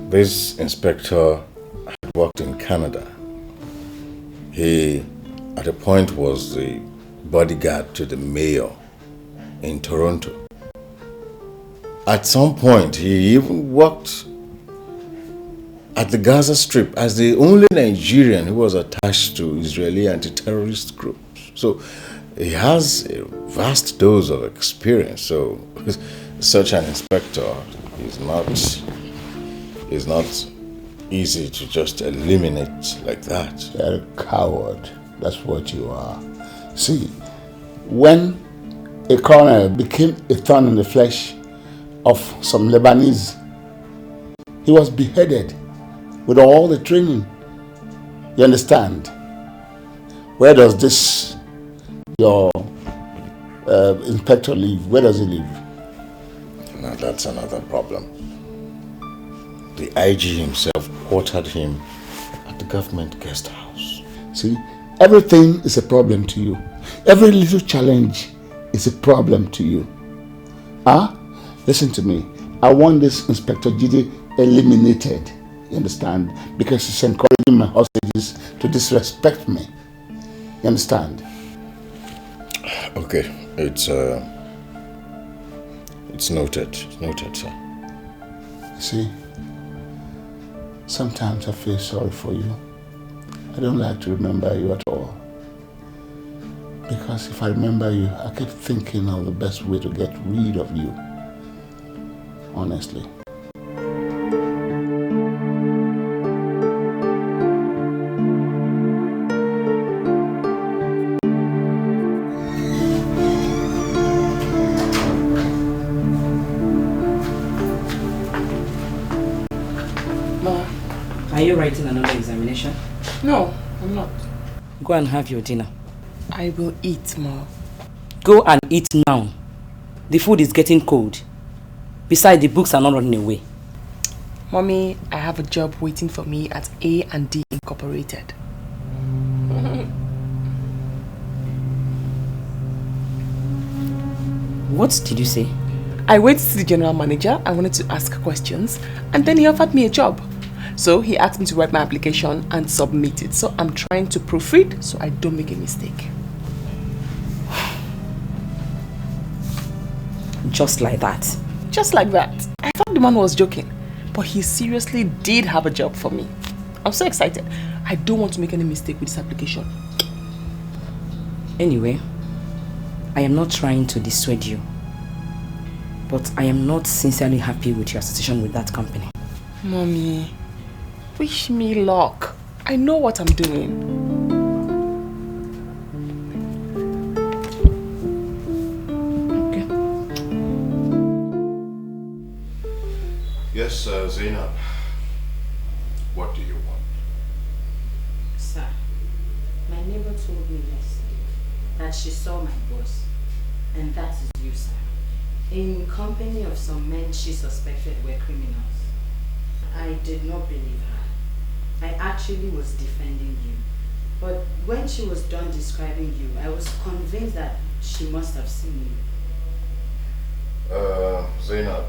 this inspector had worked in Canada. He, at a point, was the bodyguard to the mayor in Toronto. At some point, he even worked at the Gaza Strip as the only Nigerian who was attached to Israeli anti-terrorist groups. So he has a vast dose of experience. So such an inspector is not easy to just eliminate like that. You're a coward. That's what you are. See, when a colonel became a thorn in the flesh of some Lebanese, he was beheaded with all the training. You understand? Where does this, your inspector live? Where does he live? Now that's another problem. The IG himself quartered him at the government guest house. See, everything is a problem to you. Every little challenge is a problem to you. Listen to me. I want this Inspector Jide eliminated. You understand? Because he's encouraging my hostages to disrespect me. You understand? Okay, it's noted. It's noted, sir. See, sometimes I feel sorry for you. I don't like to remember you at all. Because if I remember you, I keep thinking of the best way to get rid of you. Honestly. Are you writing another examination? No, I'm not. Go and have your dinner. I will eat, Ma. Go and eat now. The food is getting cold. Besides, the books are not running away. Mommy, I have a job waiting for me at A&D Incorporated. What did you say? I went to see the general manager. I wanted to ask questions, and then he offered me a job. So he asked me to write my application and submit it. So I'm trying to proofread so I don't make a mistake. Just like that? Just like that. I thought the man was joking, but he seriously did have a job for me. I'm so excited. I don't want to make any mistake with this application. Anyway, I am not trying to dissuade you, but I am not sincerely happy with your association with that company. Mommy, wish me luck. I know what I'm doing. Yes, Zainab. What do you want? Sir, my neighbor told me yesterday that she saw my boss, and that is you, sir, in company of some men she suspected were criminals. I did not believe her. I actually was defending you. But when she was done describing you, I was convinced that she must have seen you. Zainab,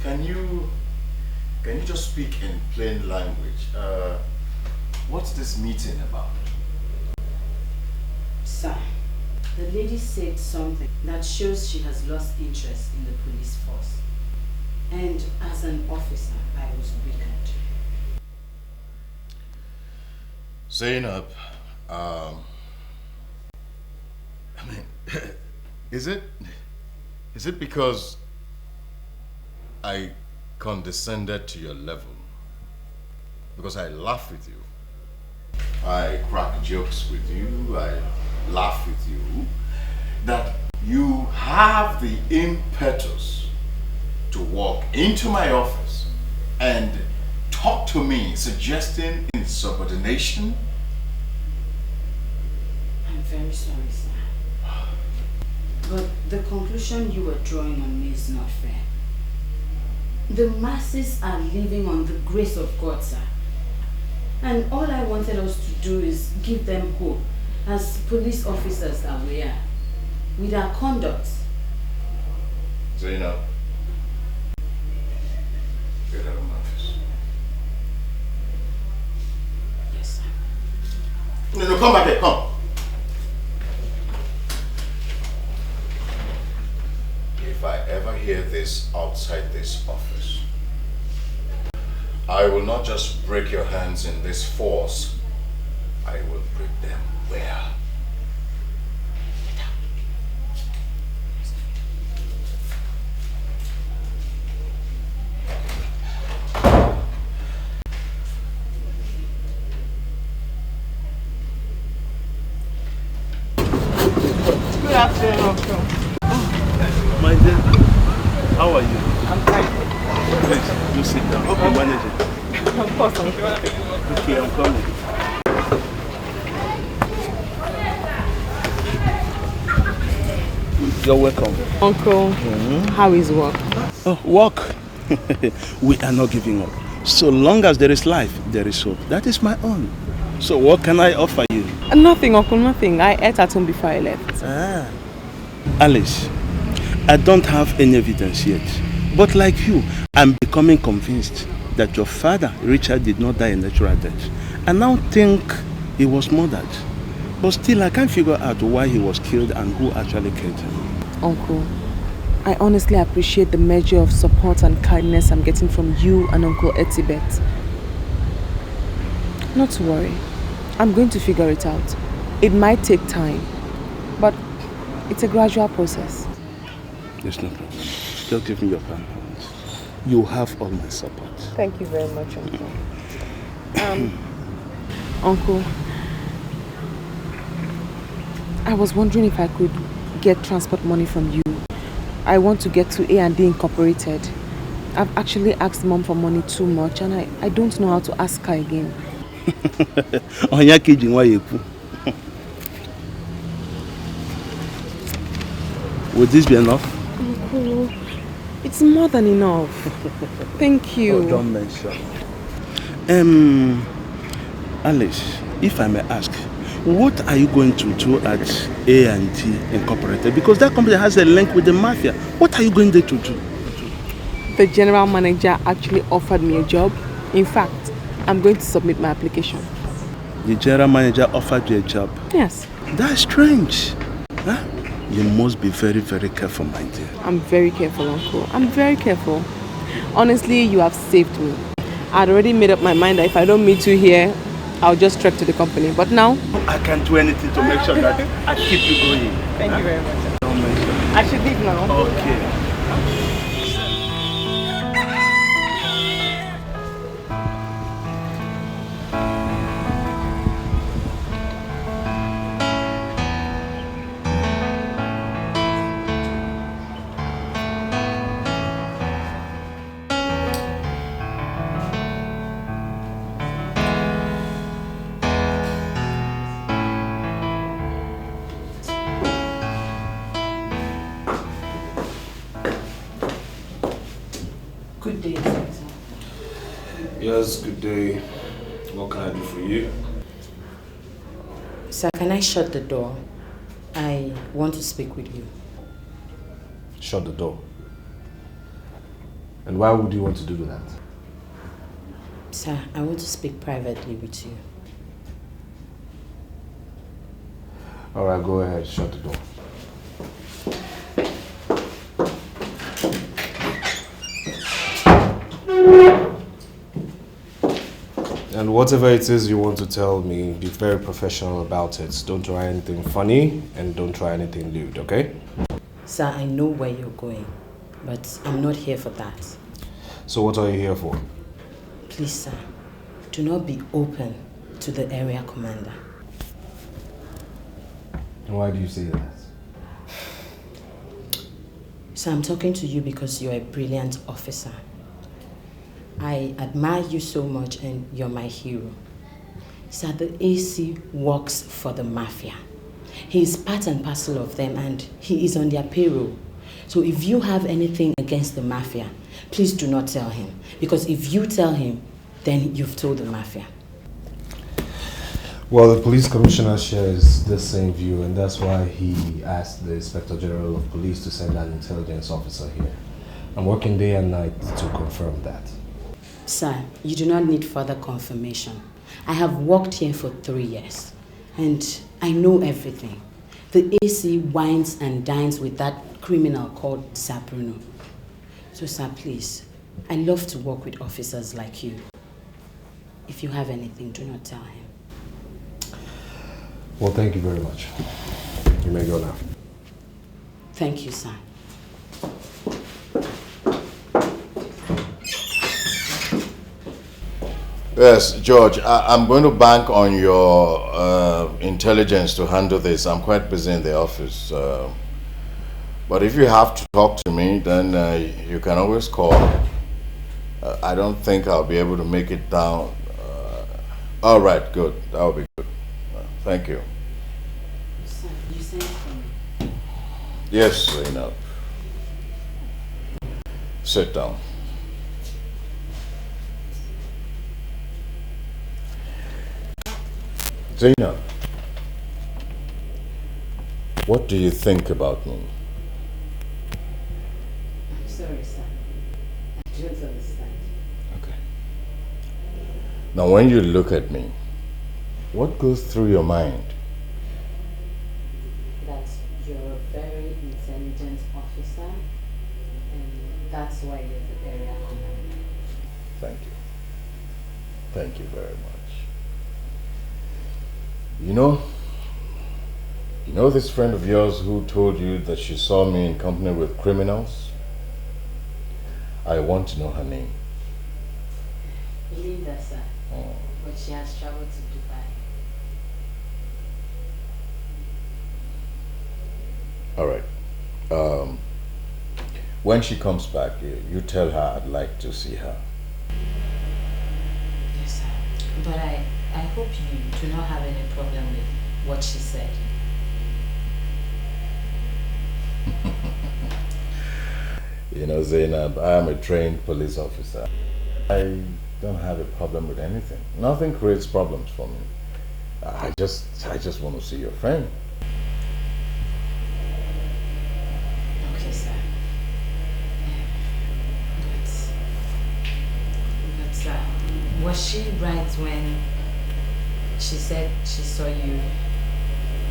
can you just speak in plain language? What's this meeting about? Sir, the lady said something that shows she has lost interest in the police force. And as an officer, I was weakened. Zainab, I mean, is it because I condescended to your level? Because I laugh with you. I crack jokes with you. I laugh with you. That you have the impetus to walk into my office and talk to me, suggesting insubordination? I'm very sorry, sir. But the conclusion you were drawing on me is not fair. The masses are living on the grace of God, sir. And all I wanted us to do is give them hope as police officers that we are, with our conduct. Zainab, get out of my office. Yes, sir. No, come back here, come. If I ever hear this outside this office, I will not just break your hands in this force, I will break them where? Good afternoon, Uncle. My dear, how are you? I'm fine. Please, you sit down. Okay, manage it. Of course, Uncle. Okay, I'm coming. You're welcome. Uncle, how is work? Oh, work? We are not giving up. So long as there is life, there is hope. That is my own. So what can I offer you? Nothing, Uncle, nothing. I ate at home before I left. Alice, I don't have any evidence yet. But like you, I'm becoming convinced that your father, Richard, did not die a natural death. I now think he was murdered. But still, I can't figure out why he was killed and who actually killed him. Uncle, I honestly appreciate the measure of support and kindness I'm getting from you and Uncle Etibet. Not to worry. I'm going to figure it out. It might take time, but it's a gradual process. There's no problem. Just give me your hand. You have all my support. Thank you very much, Uncle. Uncle, I was wondering if I could get transport money from you. I want to get to A&D Incorporated. I've actually asked Mom for money too much and I don't know how to ask her again. Would this be enough? Uncle, it's more than enough. Thank you. Oh, don't mention. Alice, if I may ask, what are you going to do at A&T Incorporated? Because that company has a link with the mafia. What are you going there to do? The general manager actually offered me a job. In fact, I'm going to submit my application. The general manager offered you a job? Yes. That's strange. Huh? You must be very, very careful, my dear. I'm very careful, Uncle. I'm very careful. Honestly, you have saved me. I'd already made up my mind that if I don't meet you here, I'll just trek to the company. But now... I can't do anything to make sure that I keep you going. Thank you very much. Don't mention. I should leave now. Okay. Yes, good day. What can I do for you? Sir, can I shut the door? I want to speak with you. Shut the door. And why would you want to do that? Sir, I want to speak privately with you. Alright, go ahead, shut the door. And whatever it is you want to tell me, be very professional about it. Don't try anything funny and don't try anything lewd, okay? Sir, I know where you're going, but I'm not here for that. So what are you here for? Please, sir, do not be open to the area commander. And why do you say that? Sir, I'm talking to you because you're a brilliant officer. I admire you so much and you're my hero. Sir, the AC works for the mafia. He is part and parcel of them and he is on their payroll. So if you have anything against the mafia, please do not tell him. Because if you tell him, then you've told the mafia. Well, the police commissioner shares the same view, and that's why he asked the Inspector General of Police to send an intelligence officer here. I'm working day and night to confirm that. Sir, you do not need further confirmation. I have worked here for 3 years, and I know everything. The AC wines and dines with that criminal called Sir Bruno. So, sir, please, I love to work with officers like you. If you have anything, do not tell him. Well, thank you very much. You may go now. Thank you, sir. Yes, George, I'm going to bank on your intelligence to handle this. I'm quite busy in the office. But if you have to talk to me, then you can always call. I don't think I'll be able to make it down. All right, good. That will be good. Thank you. Sir, you sent for me. Yes, Zainab. Sit down. Zainab, what do you think about me? I'm sorry, sir. I don't understand. Okay. Now, when you look at me, what goes through your mind? That you're a very intelligent officer, and that's why you're the area commander. Thank you. Thank you very much. You know this friend of yours who told you that she saw me in company with criminals? I want to know her name. Linda, sir. Oh. But she has traveled to Dubai. All right. When she comes back, you tell her I'd like to see her. Yes, sir. But I hope you do not have any problem with what she said. You know, Zainab, I am a trained police officer. I don't have a problem with anything. Nothing creates problems for me. I just want to see your friend. Okay, sir. But sir, was she right when she said she saw you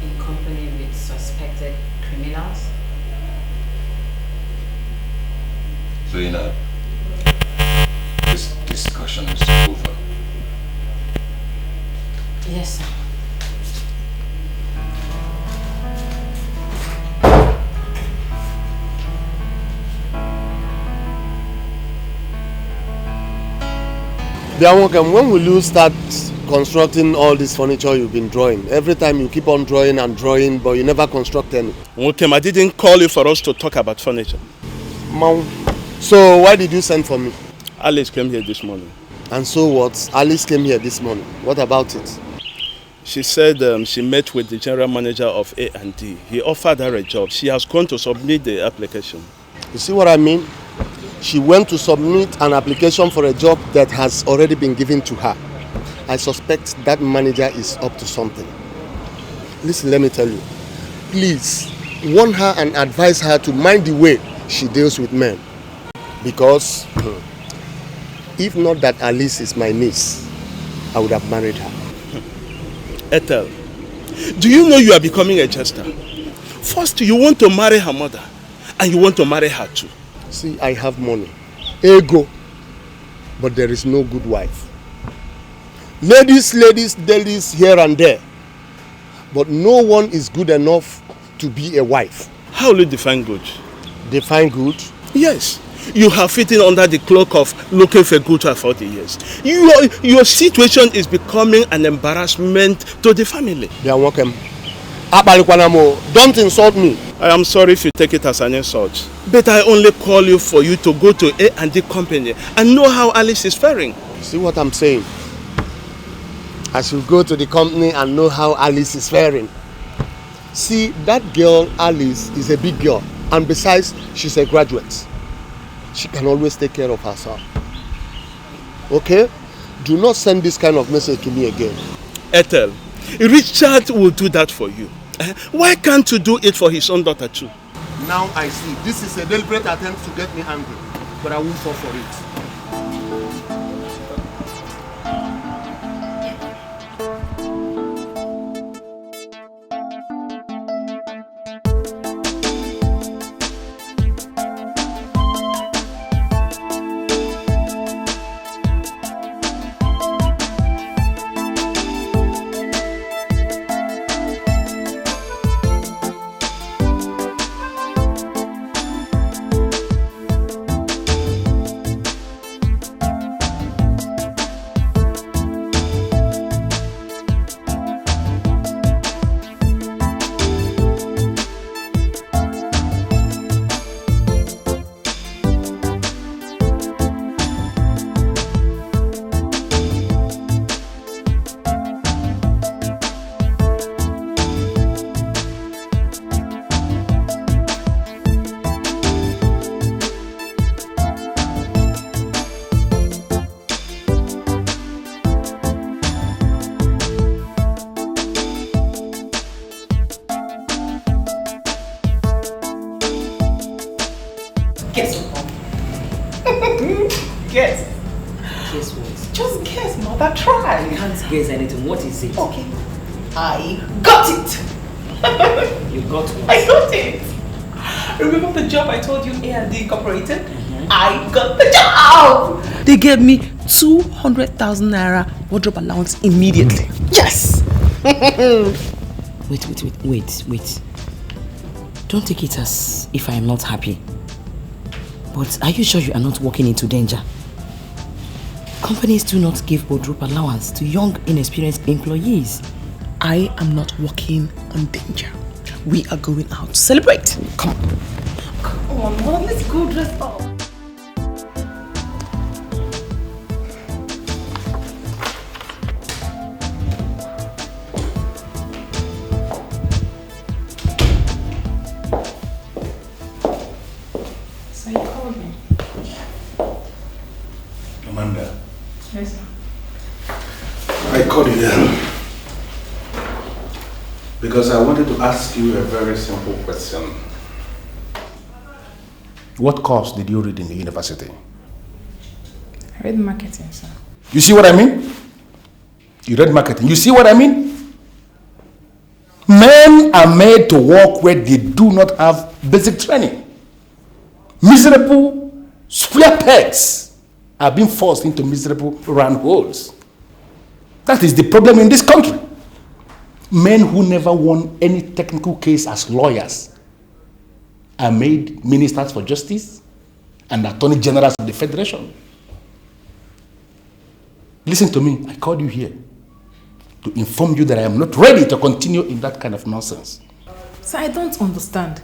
in company with suspected criminals? Zainab, this discussion is over. Yes, sir. When will you start constructing all this furniture you've been drawing? Every time you keep on drawing and drawing, but you never construct any. Okay, I didn't call you for us to talk about furniture. Mom, so why did you send for me? Alice came here this morning. And so what? Alice came here this morning. What about it? She said she met with the general manager of A&D. He offered her a job. She has gone to submit the application. You see what I mean? She went to submit an application for a job that has already been given to her. I suspect that manager is up to something. Listen, let me tell you. Please, warn her and advise her to mind the way she deals with men. Because if not that Alice is my niece, I would have married her. Ethel, do you know you are becoming a jester? First, you want to marry her mother, and you want to marry her too. See, I have money, ego, but there is no good wife. Ladies, ladies here and there, but no one is good enough to be a wife. How will you define good? Define good? Yes. You have fitting under the cloak of looking for good for 40 years. Your situation is becoming an embarrassment to the family. They are welcome. Don't insult me. I am sorry if you take it as an insult. But I only call you for you to go to A&D company and know how Alice is faring. See what I'm saying? I should go to the company and know how Alice is faring. See, that girl, Alice, is a big girl. And besides, she's a graduate. She can always take care of herself. Okay? Do not send this kind of message to me again. Ethel, Richard will do that for you. Why can't you do it for his own daughter too? Now I see. This is a deliberate attempt to get me angry. But I won't fall for it. Guess anything. What is it? Okay. I got it. You got what? I got it. Remember the job I told you A&D Incorporated? I got the job. They gave me 200,000 naira wardrobe allowance immediately. Yes. Wait. Don't take it as if I am not happy. But are you sure you are not walking into danger? Companies do not give wardrobe allowance to young, inexperienced employees. I am not walking on danger. We are going out to celebrate. Come on. Come on, Mom. Let's go dress up. So you called me? Amanda. Yes, sir. I called you there because I wanted to ask you a very simple question. What course did you read in the university? I read marketing, sir. You see what I mean? You read marketing. You see what I mean? Men are made to work where they do not have basic training. Miserable square pegs are being forced into miserable round holes. That is the problem in this country. Men who never won any technical case as lawyers are made ministers for justice and attorney generals of the federation. Listen to me, I called you here to inform you that I am not ready to continue in that kind of nonsense. Sir, I don't understand.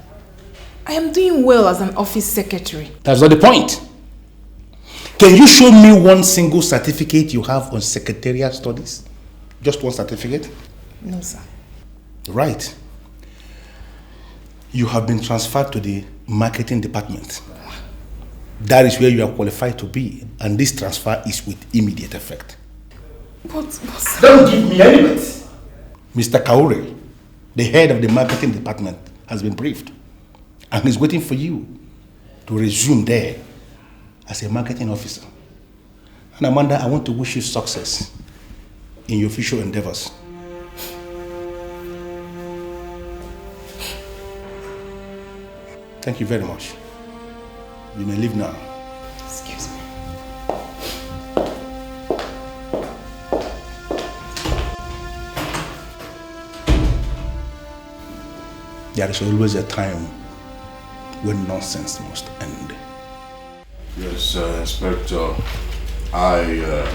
I am doing well as an office secretary. That's not the point. Can you show me one single certificate you have on secretarial studies? Just one certificate? No, sir. Right. You have been transferred to the marketing department. That is where you are qualified to be, and this transfer is with immediate effect. But Don't give me any bit. Mr. Kaure, the head of the marketing department, has been briefed, and he's waiting for you to resume there as a marketing officer. And Amanda, I want to wish you success in your future endeavors. Thank you very much. You may leave now. Excuse me. There is always a time when nonsense must end. Yes, Inspector. I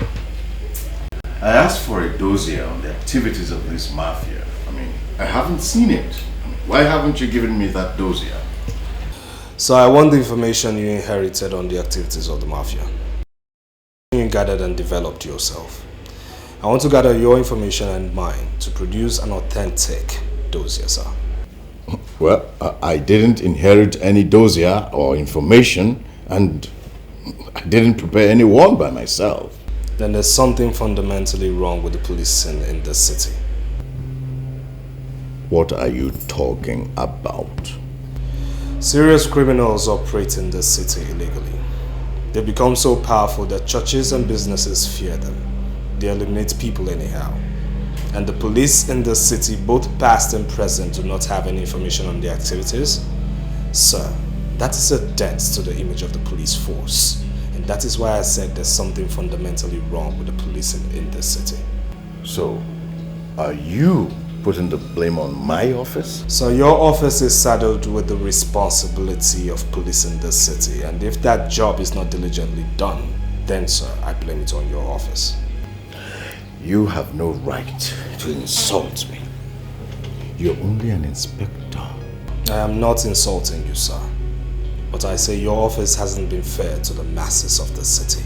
asked for a dossier on the activities of this mafia. I mean, I haven't seen it. Why haven't you given me that dossier? So I want the information you inherited on the activities of the mafia. You gathered and developed yourself. I want to gather your information and mine to produce an authentic dossier, sir. Well, I didn't inherit any dossier or information, and I didn't prepare any one by myself. Then there's something fundamentally wrong with the policing in this city. What are you talking about? Serious criminals operate in this city illegally. They become so powerful that churches and businesses fear them. They eliminate people anyhow. And the police in this city, both past and present, do not have any information on their activities. Sir, that is a dent to the image of the police force. And that is why I said there's something fundamentally wrong with the policing in this city. So, are you putting the blame on my office? So your office is saddled with the responsibility of policing this city, and if that job is not diligently done, then sir, I blame it on your office. You have no right to insult me. You're only an inspector. I am not insulting you, sir, but I say your office hasn't been fair to the masses of the city.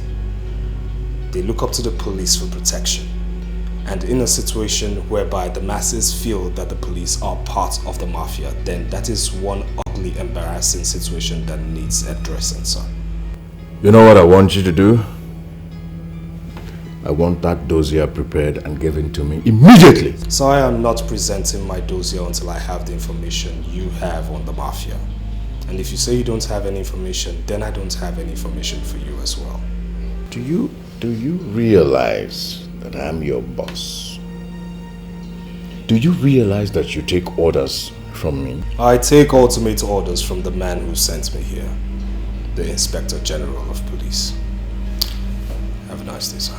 They look up to the police for protection. And in a situation whereby the masses feel that the police are part of the mafia, then that is one ugly, embarrassing situation that needs addressing, sir. You know what I want you to do? I want that dossier prepared and given to me immediately. So I am not presenting my dossier until I have the information you have on the mafia. And if you say you don't have any information, then I don't have any information for you as well. Do you realize that I'm your boss? Do you realize that you take orders from me? I take ultimate orders from the man who sent me here, the Inspector General of Police. Have a nice day, sir.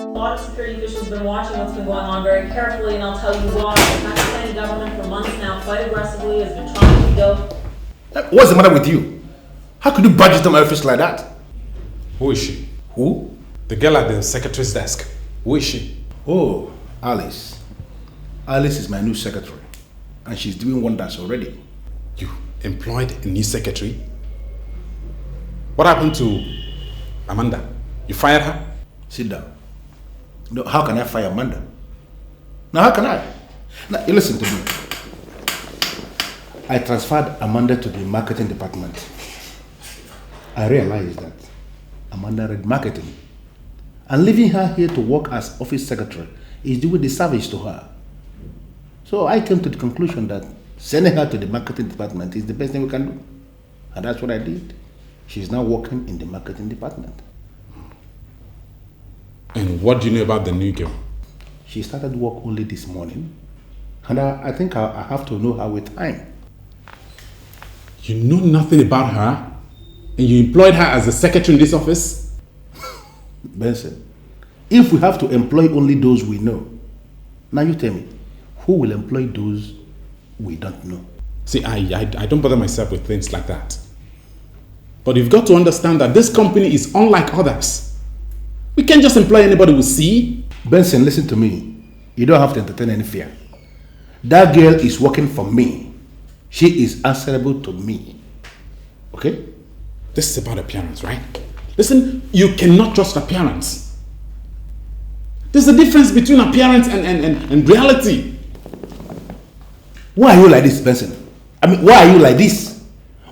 A lot of security officials have been watching what's been going on very carefully, and I'll tell you why. The Pakistani government for months now, quite aggressively, has been trying to go. What's the matter with you? How could you budge into my office like that? Who is she? Who? The girl at the secretary's desk. Who is she? Oh, Alice. Alice is my new secretary, and she's doing wonders already. You employed a new secretary? What happened to Amanda? You fired her? Sit down. No, how can I fire Amanda? Now, how can I? Now, you listen to me. I transferred Amanda to the marketing department. I realized that Amanda read marketing, and leaving her here to work as office secretary is doing disservice to her. So I came to the conclusion that sending her to the marketing department is the best thing we can do. And that's what I did. She's now working in the marketing department. And what do you know about the new girl? She started work only this morning, and I think I have to know her with time. You know nothing about her? And you employed her as a secretary in this office? Benson, if we have to employ only those we know, now you tell me, who will employ those we don't know? See, I don't bother myself with things like that. But you've got to understand that this company is unlike others. We can't just employ anybody we see. Benson, listen to me. You don't have to entertain any fear. That girl is working for me. She is answerable to me. Okay? This is about appearance, right? Listen, you cannot trust appearance. There's a difference between appearance and reality. Why are you like this, Benson? I mean, why are you like this?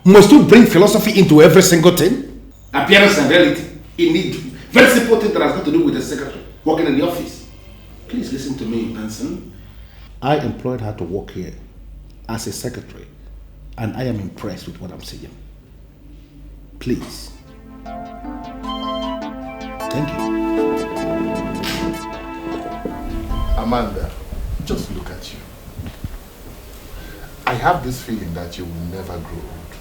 Must you bring philosophy into every single thing? Appearance and reality. Indeed. Very simple thing that has got to do with the secretary working in the office. Please listen to me, Benson. I employed her to work here as a secretary, and I am impressed with what I'm seeing. Please. Thank you. Amanda, just look at you. I have this feeling that you will never grow old.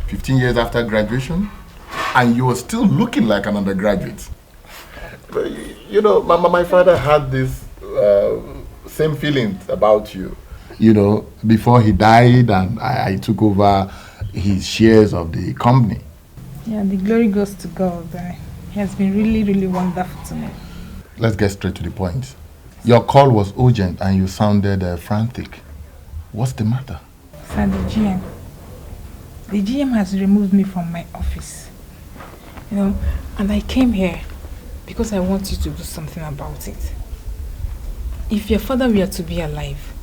15 years after graduation, and you are still looking like an undergraduate. But, you know, my father had this same feelings about you. You know, before he died and I took over his shares of the company. Yeah, the glory goes to God. He has been really, really wonderful to me. Let's get straight to the point. Your call was urgent and you sounded frantic. What's the matter? Sir, the GM has removed me from my office. You know, and I came here because I want you to do something about it. If your father were to be alive,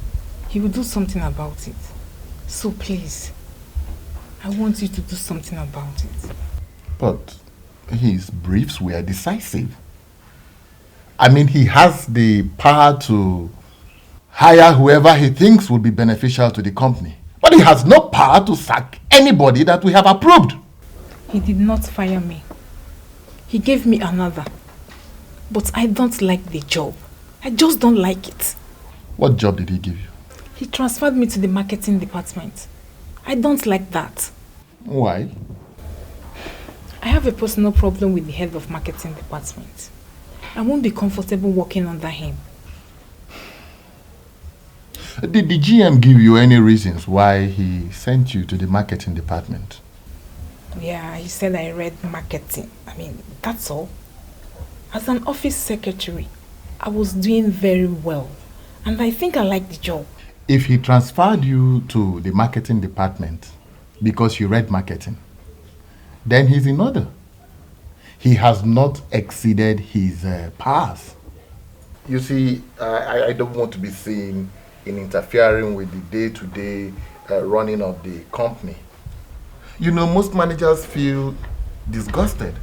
he would do something about it. So please, I want you to do something about it. But his briefs were decisive. I mean, he has the power to hire whoever he thinks will be beneficial to the company. But he has no power to sack anybody that we have approved. He did not fire me. He gave me another. But I don't like the job. I just don't like it. What job did he give you? He transferred me to the marketing department. I don't like that. Why? I have a personal problem with the head of marketing department. I won't be comfortable working under him. Did the GM give you any reasons why he sent you to the marketing department? Yeah, he said I read marketing. I mean, that's all. As an office secretary, I was doing very well. And I think I like the job. If he transferred you to the marketing department because you read marketing, then he's in order. He has not exceeded his powers. You see, I don't want to be seen in interfering with the day-to-day running of the company. You know, most managers feel disgusted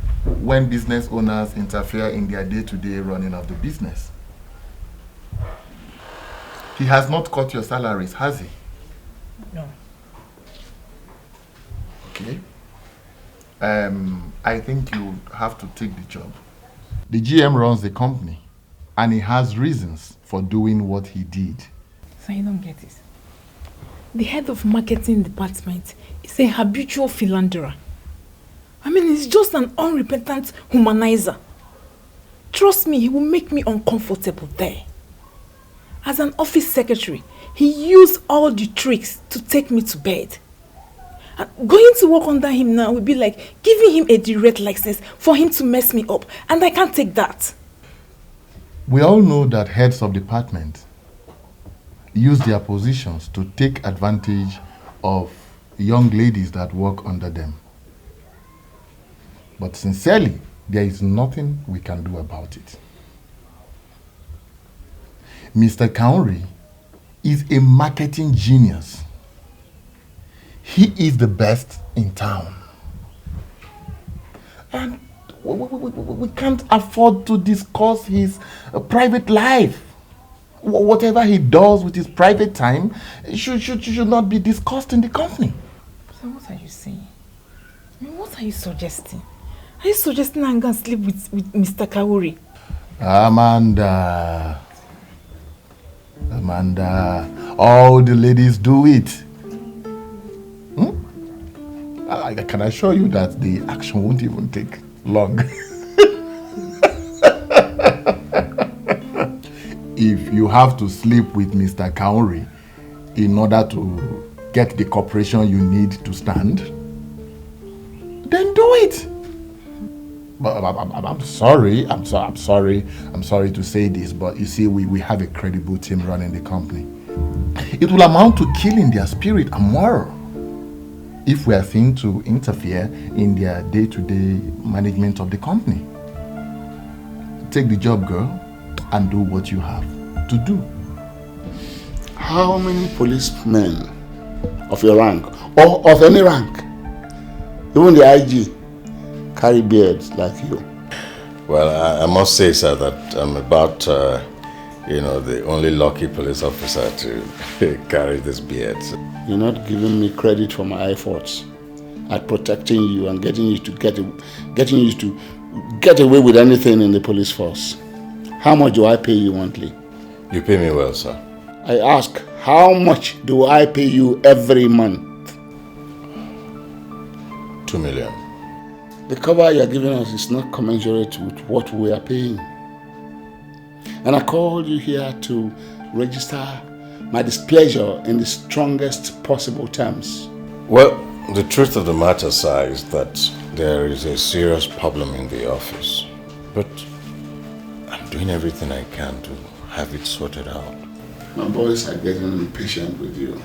when business owners interfere in their day-to-day running of the business. He has not cut your salaries, has he? No. Okay. I think you have to take the job. The GM runs the company, and he has reasons for doing what he did. So you don't get it. The head of marketing department is a habitual philanderer. I mean, he's just an unrepentant humanizer. Trust me, he will make me uncomfortable there. As an office secretary, he used all the tricks to take me to bed. And going to work under him now would be like giving him a direct license for him to mess me up. And I can't take that. We all know that heads of department use their positions to take advantage of young ladies that work under them. But sincerely, there is nothing we can do about it. Mr. Kauri is a marketing genius. He is the best in town. And we can't afford to discuss his private life. Whatever he does with his private time should not be discussed in the company. So what are you saying? I mean, what are you suggesting? Are you suggesting I'm going to sleep with Mr. Kauri? Amanda, all the ladies do it. I can assure you that the action won't even take long. If you have to sleep with Mr. Kauri in order to get the cooperation you need to stand, then do it. But I'm sorry to say this, but you see, we have a credible team running the company. It will amount to killing their spirit and moral. if we are seen to interfere in their day-to-day management of the company. Take the job, girl, and do what you have to do. How many policemen of your rank, or of any rank, even the IG, carry beards like you? Well, I must say, sir, that I'm about, the only lucky police officer to carry this beard. You're not giving me credit for my efforts at protecting you and getting you to get away with anything in the police force. How much do I pay you monthly? You pay me well, sir. I ask, how much do I pay you every month? 2 million. The cover you're giving us is not commensurate with what we are paying. And I called you here to register my displeasure in the strongest possible terms. Well, the truth of the matter, sir, is that there is a serious problem in the office. But I'm doing everything I can to have it sorted out. My boys are getting impatient with you.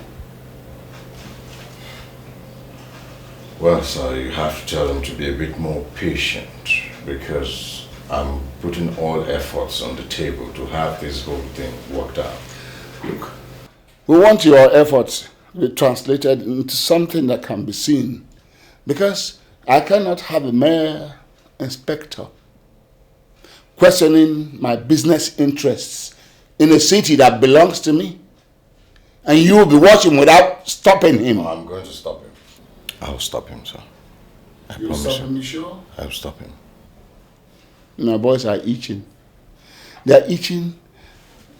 Well, sir, you have to tell them to be a bit more patient, because I'm putting all efforts on the table to have this whole thing worked out. Look, we want your efforts to be translated into something that can be seen, because I cannot have a mere inspector questioning my business interests in a city that belongs to me, and you will be watching without stopping him. I'm going to stop him. I'll stop him, sir. I You'll promise stop him, you sure? I'll stop him. My boys are itching. They're itching.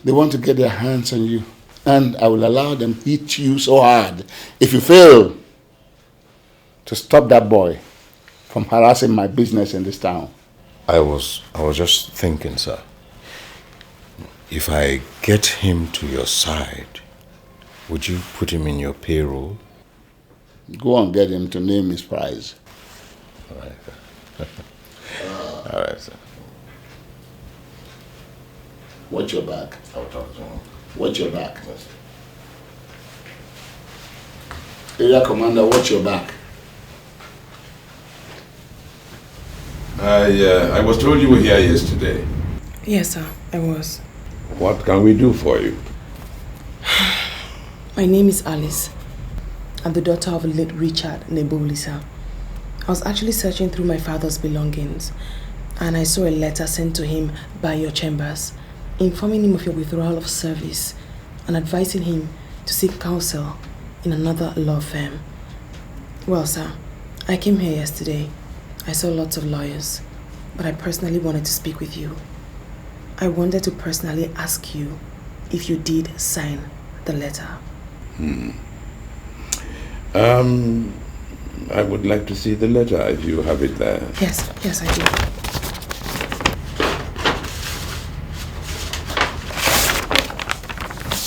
They want to get their hands on you. And I will allow them to hit you so hard if you fail to stop that boy from harassing my business in this town. I was just thinking, sir. If I get him to your side, would you put him in your payroll? Go and get him to name his price. All right, sir. All right, sir. Watch your back. I'll talk to him. Watch your back. Area Commander, watch your back. I was told you were here yesterday. Yes, sir, I was. What can we do for you? My name is Alice. I'm the daughter of late Richard Neboli, sir. I was actually searching through my father's belongings, and I saw a letter sent to him by your chambers, informing him of your withdrawal of service and advising him to seek counsel in another law firm. Well, sir, I came here yesterday. I saw lots of lawyers, but I personally wanted to speak with you. I wanted to personally ask you if you did sign the letter. I would like to see the letter if you have it there. Yes, I do.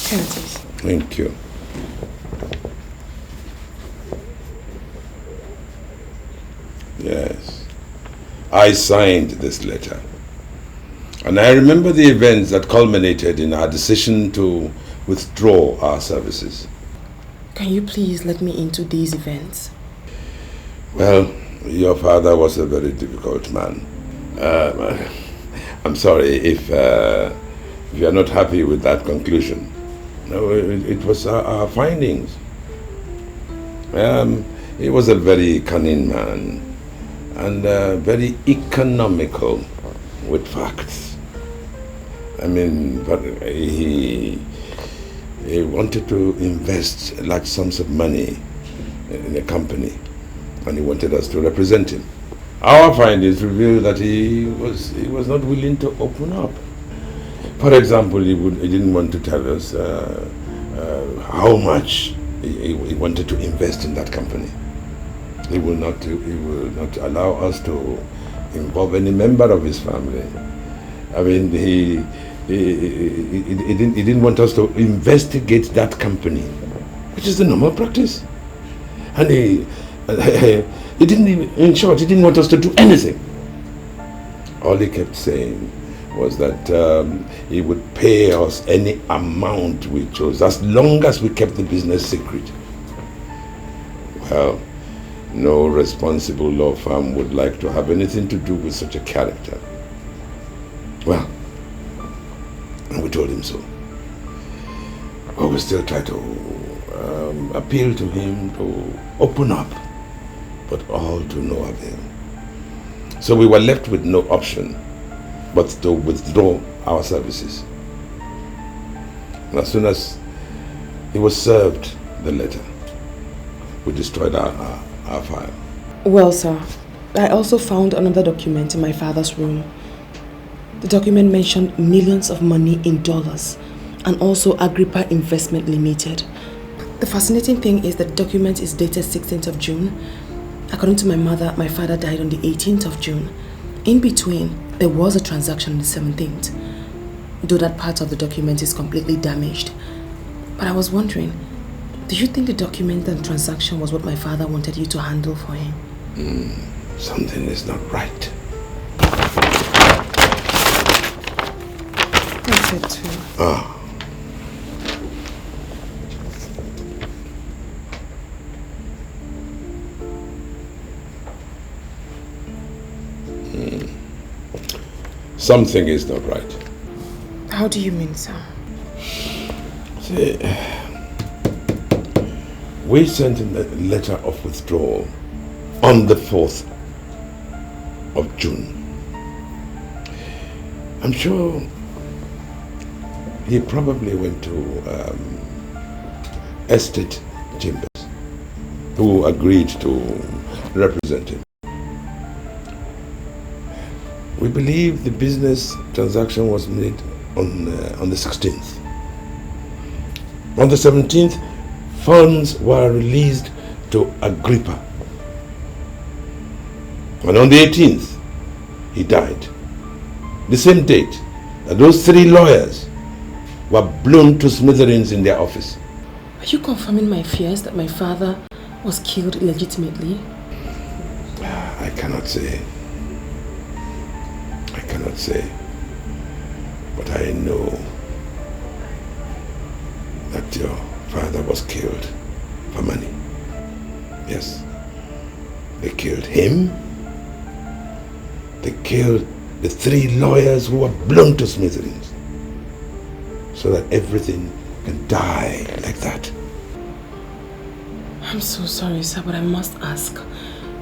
Here it is. Thank you. Yes. I signed this letter. And I remember the events that culminated in our decision to withdraw our services. Can you please let me into these events? Well, your father was a very difficult man. I'm sorry if you are not happy with that conclusion. No, it was our findings. He was a very cunning man and very economical with facts. I mean, but he wanted to invest large sums of money in a company, and he wanted us to represent him. Our findings revealed that he was not willing to open up. For example, he didn't want to tell us how much he wanted to invest in that company. He will not allow us to involve any member of his family. I mean, he didn't want us to investigate that company, which is the normal practice. And he didn't even, in short, he didn't want us to do anything. All he kept saying was that he would pay us any amount we chose, as long as we kept the business secret. Well, No responsible law firm would like to have anything to do with such a character. Well, and we told him so. But we still try to appeal to him to open up, but all to no avail. So we were left with no option but to withdraw our services. And as soon as he was served the letter, we destroyed our file. Well, sir, I also found another document in my father's room. The document mentioned millions of money in dollars and also Agrippa Investment Limited. The fascinating thing is that the document is dated 16th of June. According to my mother, my father died on the 18th of June. In between, there was a transaction on the 17th, though that part of the document is completely damaged. But I was wondering, do you think the document and transaction was what my father wanted you to handle for him? Something is not right. That's it too. Ah. Something is not right. How do you mean, sir? See, we sent a letter of withdrawal on the 4th of June. I'm sure he probably went to Estate Chambers, who agreed to represent him. We believe the business transaction was made on the 16th. On the 17th, funds were released to Agrippa. And on the 18th, he died. The same date, those 3 lawyers were blown to smithereens in their office. Are you confirming my fears that my father was killed illegitimately? I cannot say. I cannot say. But I know that your father was killed for money. Yes. They killed him. They killed the 3 lawyers who were blown to smithereens, so that everything can die like that. I'm so sorry, sir, but I must ask.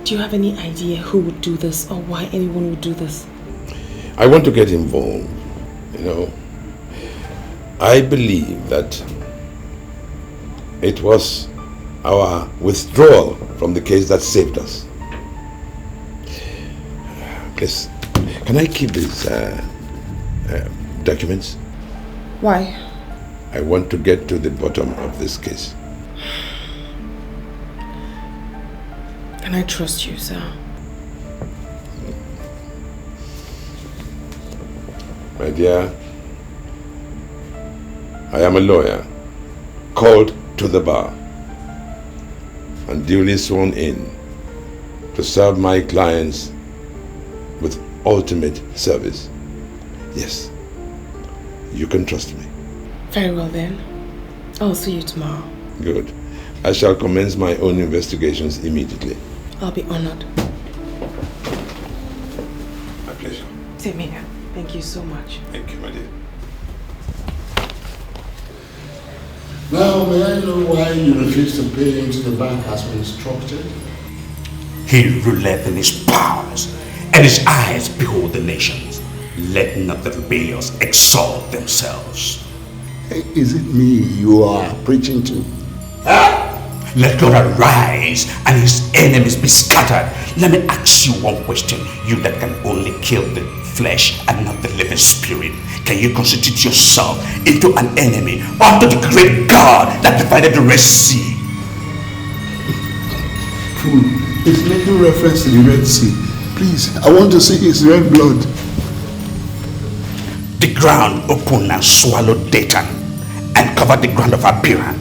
Do you have any idea who would do this or why anyone would do this? I want to get involved. You know, I believe that it was our withdrawal from the case that saved us. Please, can I keep these documents? Why? I want to get to the bottom of this case. Can I trust you, sir? My dear, I am a lawyer called to the bar and duly sworn in to serve my clients with ultimate service. Yes, you can trust me. Very well then. I'll see you tomorrow. Good. I shall commence my own investigations immediately. I'll be honored. My pleasure. Same here. Thank you so much. Thank you, my dear. Now, may I know why you refused to pay him to the bank as we instructed? He ruleth in his powers, and his eyes behold the nations. Let not the rebellious exalt themselves. Hey, is it me you are preaching to? Let God arise and his enemies be scattered. Let me ask you one question, you that can only kill the flesh and not the living spirit. Can you constitute yourself into an enemy unto the great God that divided the Red Sea? It's making reference to the Red Sea. Please, I want to see his red blood. The ground opened and swallowed Dathan and covered the ground of Abiram.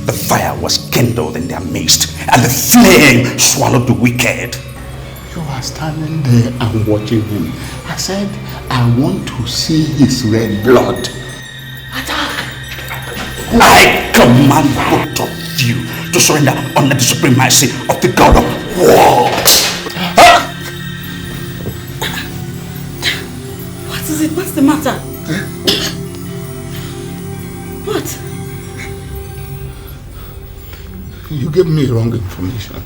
The fire was kindled in their midst, and the flame swallowed the wicked. You are standing there and watching him. I said, I want to see his red blood. I command both of you to surrender under the supremacy of the God of What is it? What's the matter? What? You gave me wrong information.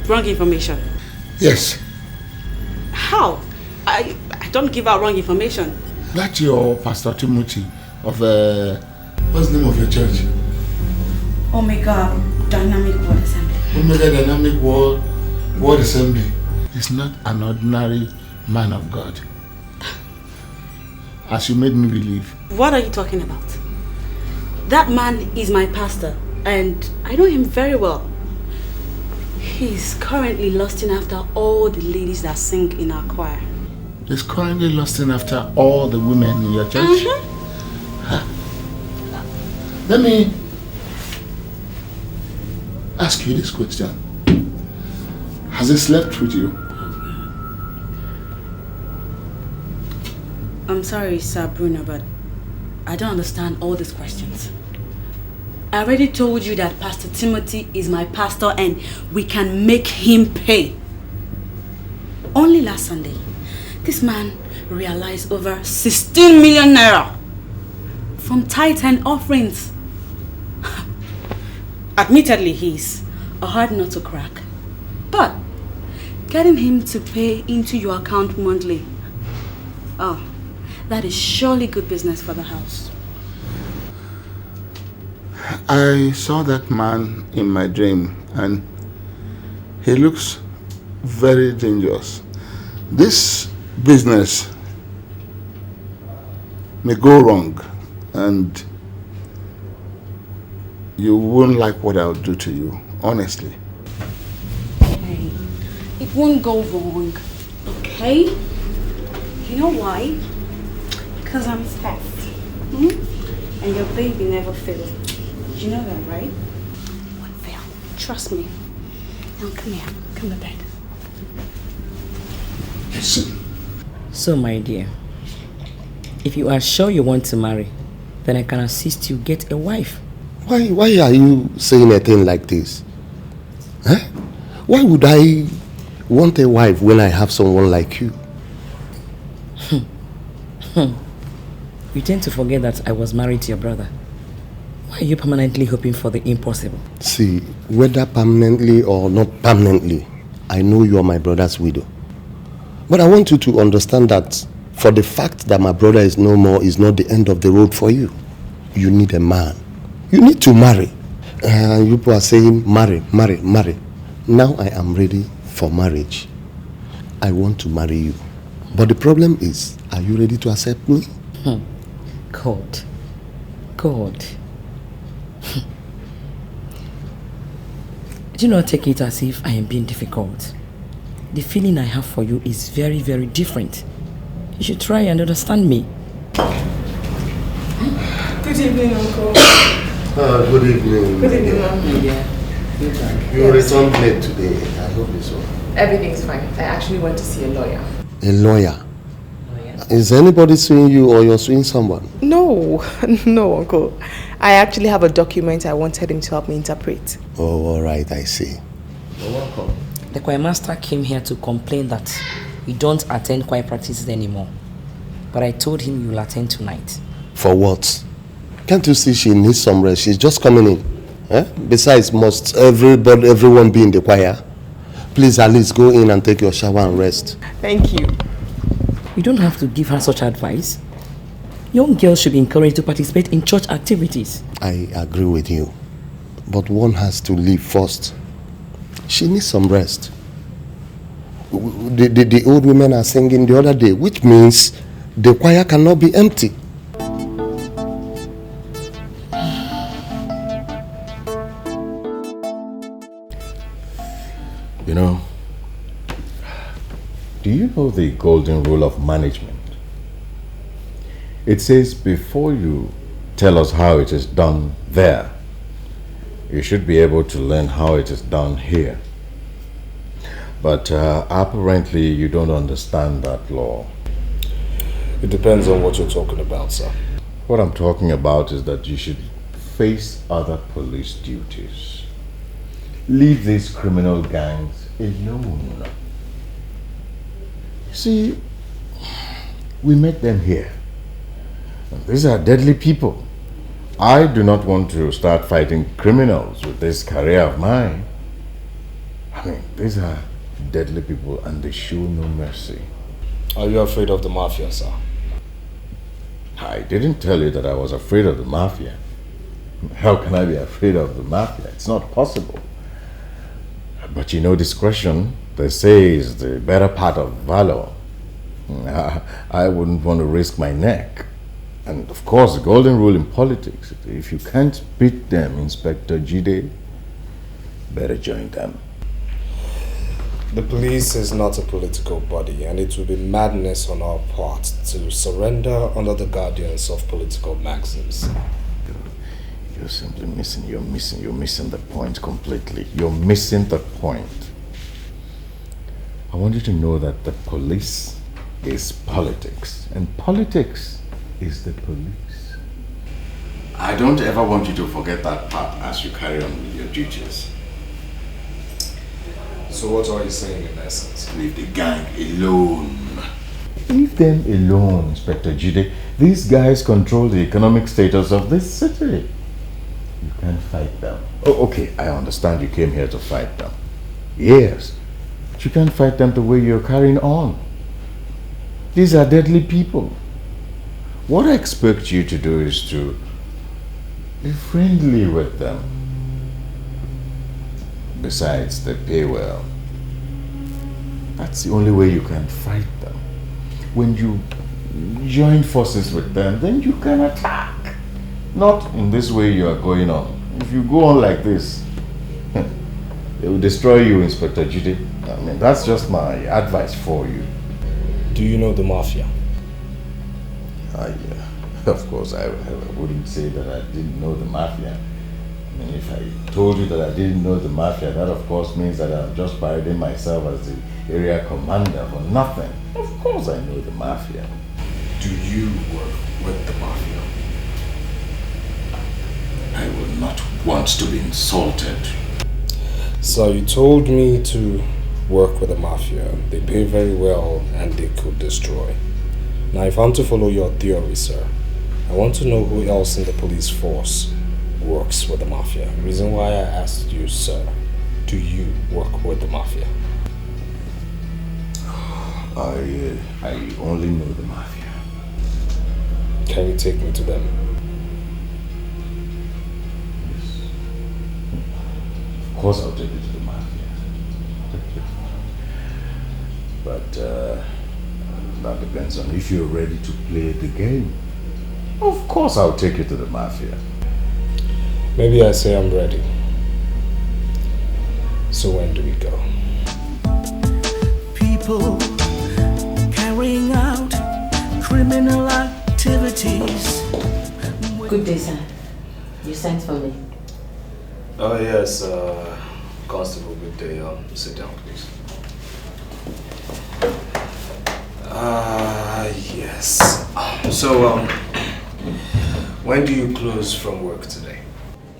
Wrong information? Yes. How? I don't give out wrong information. That's your Pastor Timothy of what's the name of your church? Omega Dynamic Word Assembly. Omega Dynamic Word Assembly. He's not an ordinary man of God, as you made me believe. What are you talking about? That man is my pastor, and I know him very well. He's currently lusting after all the ladies that sing in our choir. He's currently lusting after all the women in your church? Let me ask you this question. Has he slept with you? I'm sorry, Sir Bruno, but I don't understand all these questions. I already told you that Pastor Timothy is my pastor and we can make him pay. Only last Sunday, this man realized over 16 million naira from tithe and offerings. Admittedly, he's a hard nut to crack, but getting him to pay into your account monthly, oh, that is surely good business for the house. I saw that man in my dream and he looks very dangerous. This business may go wrong and you won't like what I'll do to you, honestly. Hey, it won't go wrong, okay? You know why? Because I'm fast. And your baby never fails. You know that, right? Won't fail. Trust me. Now come here. Come to bed. Listen. So, my dear, if you are sure you want to marry, then I can assist you get a wife. Why are you saying a thing like this? Huh? Why would I want a wife when I have someone like you? You tend to forget that I was married to your brother. Why are you permanently hoping for the impossible? See, whether permanently or not permanently, I know you are my brother's widow. But I want you to understand that for the fact that my brother is no more is not the end of the road for you. You need a man. You need to marry. You people are saying marry, marry, marry. Now I am ready for marriage. I want to marry you. But the problem is, are you ready to accept me? God. Do not take it as if I am being difficult. The feeling I have for you is very, very different. You should try and understand me. Good evening, Uncle. Good evening. Good evening, Mom. You returned late today. I hope it's well. Everything's fine. I actually went to see a lawyer. A lawyer? Is anybody suing you or you're suing someone? No, no, Uncle. I actually have a document I wanted him to help me interpret. Oh, all right, I see. You're welcome. The choir master came here to complain that we don't attend choir practices anymore. But I told him you'll attend tonight. For what? Can't you see she needs some rest? She's just coming in. Besides, must everyone be in the choir? Please at least go in and take your shower and rest. Thank you. You don't have to give her such advice. Young girls should be encouraged to participate in church activities. I agree with you. But one has to leave first. She needs some rest. The old women are singing the other day, which means the choir cannot be empty. You know, do you know the golden rule of management? It says before you tell us how it is done there, you should be able to learn how it is done here. But apparently you don't understand that law. It depends on what you're talking about, sir. What I'm talking about is that you should face other police duties. leave these criminal gangs alone. You see, we met them here. And these are deadly people. I do not want to start fighting criminals with this career of mine. I mean, these are deadly people and they show no mercy. Are you afraid of the mafia, sir? I didn't tell you that I was afraid of the mafia. How can I be afraid of the mafia? It's not possible. But you know, discretion, they say, is the better part of valor. I wouldn't want to risk my neck. And of course, the golden rule in politics, if you can't beat them, Inspector Jide, better join them. The police is not a political body, and it would be madness on our part to surrender under the guardians of political maxims. You're simply missing, you're missing the point completely. You're missing the point. I want you to know that the police is politics, and politics is the police. I don't ever want you to forget that part as you carry on with your duties. So what are you saying in essence? Leave the gang alone. Leave them alone, Inspector Jide. These guys control the economic status of this city. You can't fight them. Oh, okay, I understand you came here to fight them. Yes, but you can't fight them the way you're carrying on. These are deadly people. What I expect you to do is to be friendly with them. Besides, they pay well. That's the only way you can fight them. When you join forces with them, then you can attack. Not in this way you are going on. If you go on like this, they will destroy you, Inspector Jide. I mean, that's just my advice for you. Do you know the mafia? Of course, I wouldn't say that I didn't know the mafia. I mean, if I told you that I didn't know the mafia, that of course means that I'm just parading myself as the area commander for nothing. Of course I know the mafia. Do you work with the mafia? I will not want to be insulted. So you told me to work with the mafia. They pay very well and they could destroy. Now if I'm to follow your theory, sir, I want to know who else in the police force works with the mafia. The reason why I asked you, sir, do you work with the mafia? I only know the mafia. Can you take me to them? Yes. Of course I'll take you to the mafia. But that depends on if you're ready to play the game. Of course I'll take you to the mafia. Maybe I say I'm ready. So when do we go? People carrying out criminal activities. Good day, sir. You sent for me. Oh yes, Constable, good day. Sit down, please. Yes. So, when do you close from work today?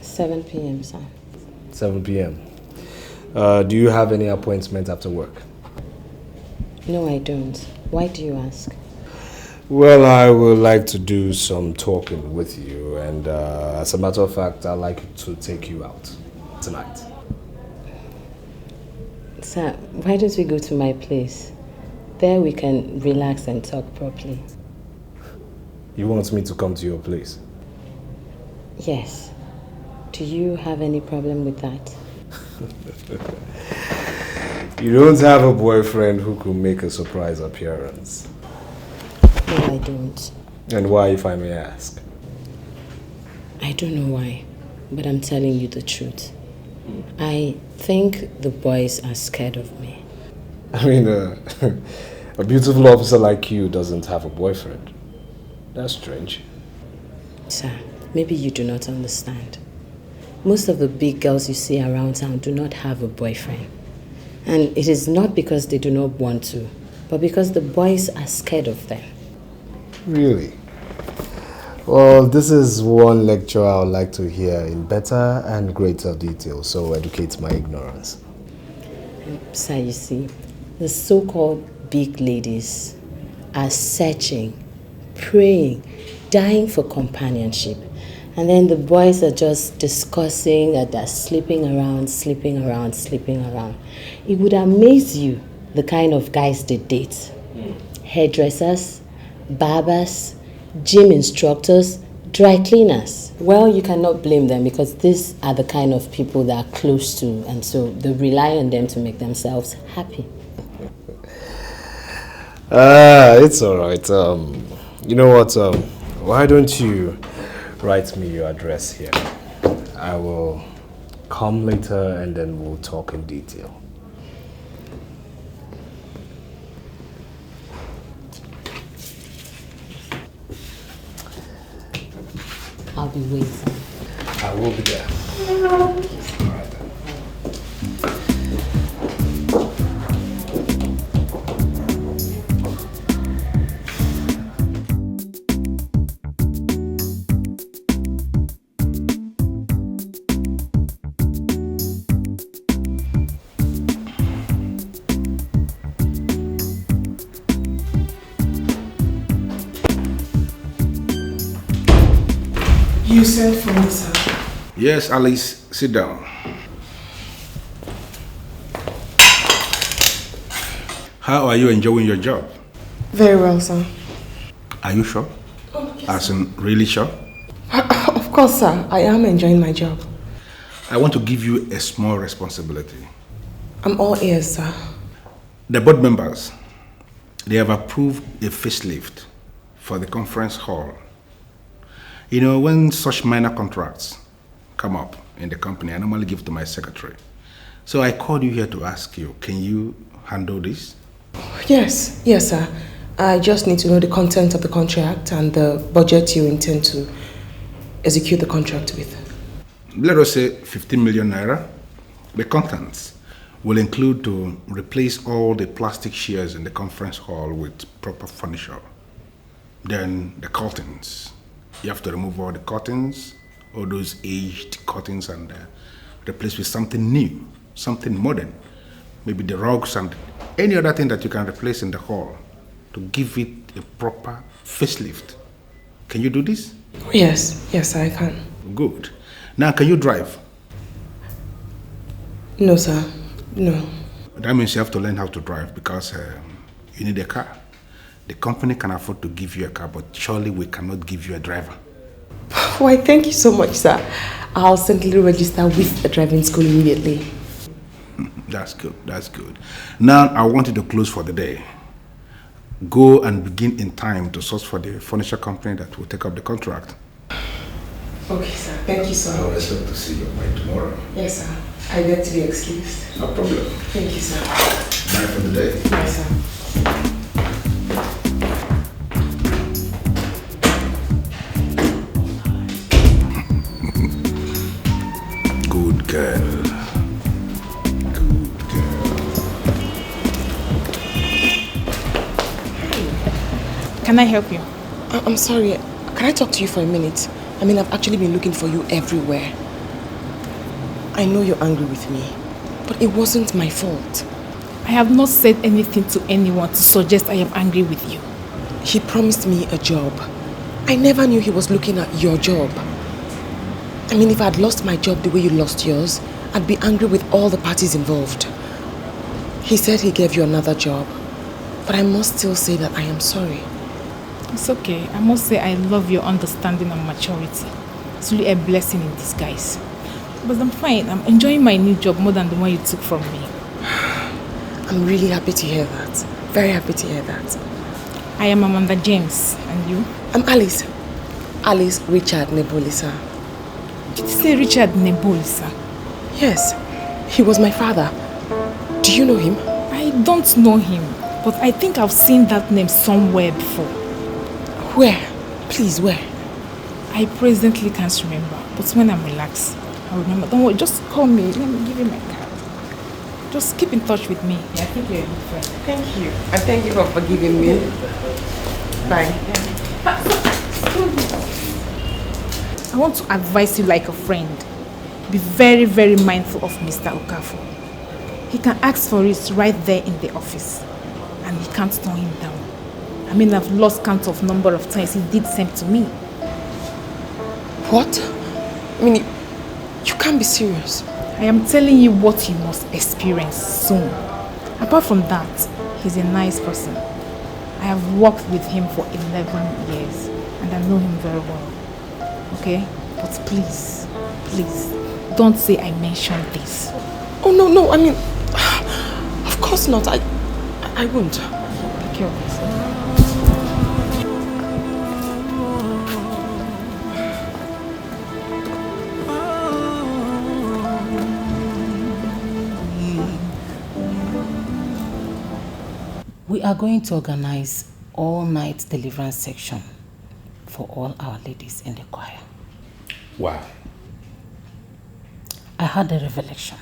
7 p.m., sir. 7 p.m. Do you have any appointment after work? No, I don't. Why do you ask? Well, I would like to do some talking with you, and as a matter of fact, I'd like to take you out tonight. Sir, why don't we go to my place? There we can relax and talk properly. You want me to come to your place? Yes. Do you have any problem with that? You don't have a boyfriend who could make a surprise appearance? No, I don't. And why, if I may ask? I don't know why, but I'm telling you the truth. I think the boys are scared of me. I mean, a beautiful officer like you doesn't have a boyfriend. That's strange. Sir, maybe you do not understand. Most of the big girls you see around town do not have a boyfriend. And it is not because they do not want to, but because the boys are scared of them. Really? Well, this is one lecture I would like to hear in better and greater detail, so educate my ignorance. Sir, you see, the so-called big ladies are searching, praying, dying for companionship. And then the boys are just discussing that they're sleeping around. It would amaze you the kind of guys they date. Hairdressers, barbers, gym instructors, dry cleaners. Well, you cannot blame them because these are the kind of people they are close to, and so they rely on them to make themselves happy. It's alright. You know what? Why don't you write me your address here? I will come later and then we'll talk in detail. I'll be waiting. I will be there. You sent for me, sir. Yes, Alice, sit down. How are you enjoying your job? Very well, sir. Are you sure? Oh, yes, As in, really sure? Of course, sir. I am enjoying my job. I want to give you a small responsibility. I'm all ears, sir. The board members, they have approved a facelift for the conference hall. You know, when such minor contracts come up in the company, I normally give to my secretary. So I called you here to ask you, can you handle this? Yes, sir. I just need to know the content of the contract and the budget you intend to execute the contract with. Let us say 15 million naira. The contents will include to replace all the plastic chairs in the conference hall with proper furniture. Then the curtains. You have to remove all the curtains, all those aged curtains, and replace with something new, something modern. Maybe the rugs and any other thing that you can replace in the hall to give it a proper facelift. Can you do this? Yes, I can. Good. Now, can you drive? No, sir. No. That means you have to learn how to drive because you need a car. The company can afford to give you a car, but surely we cannot give you a driver. Why, thank you so much, sir. I'll certainly register with the driving school immediately. That's good. Now, I want you to close for the day. Go and begin in time to source for the furniture company that will take up the contract. Okay, sir. Thank you so much. I'll expect to see you by tomorrow. Yes, sir. I beg to be excused. No problem. Thank you, sir. Bye for the day. Bye, sir. Good girl. Can I help you? I'm sorry. Can I talk to you for a minute? I mean, I've actually been looking for you everywhere. I know you're angry with me, but it wasn't my fault. I have not said anything to anyone to suggest I am angry with you. He promised me a job. I never knew he was looking at your job. I mean, if I'd lost my job the way you lost yours, I'd be angry with all the parties involved. He said he gave you another job, but I must still say that I am sorry. It's okay. I must say I love your understanding and maturity. It's really a blessing in disguise. But I'm fine. I'm enjoying my new job more than the one you took from me. I'm really happy to hear that. Very happy to hear that. I am Amanda James. And you? I'm Alice. Alice Richard Nebolisa. Did you say Richard Nebolisa? Yes. He was my father. Do you know him? I don't know him, but I think I've seen that name somewhere before. Where? Please, where? I presently can't remember, but when I'm relaxed, I'll remember. Don't worry, just call me. Let me give you my card. Just keep in touch with me. Yeah, I think you're a good friend. Thank you. And thank you for forgiving me. Bye. I want to advise you like a friend. Be very, very mindful of Mr. Okafor. He can ask for it right there in the office. And he can't turn him down. I mean, I've lost count of number of times he did same to me. What? I mean, you can't be serious. I am telling you what you must experience soon. Apart from that, he's a nice person. I have worked with him for 11 years and I know him very well. Okay? But please, don't say I mentioned this. Oh, no, I mean, of course not. I won't. Take care of yourself. We are going to organize all-night deliverance section for all our ladies in the choir. Why? I had a revelation.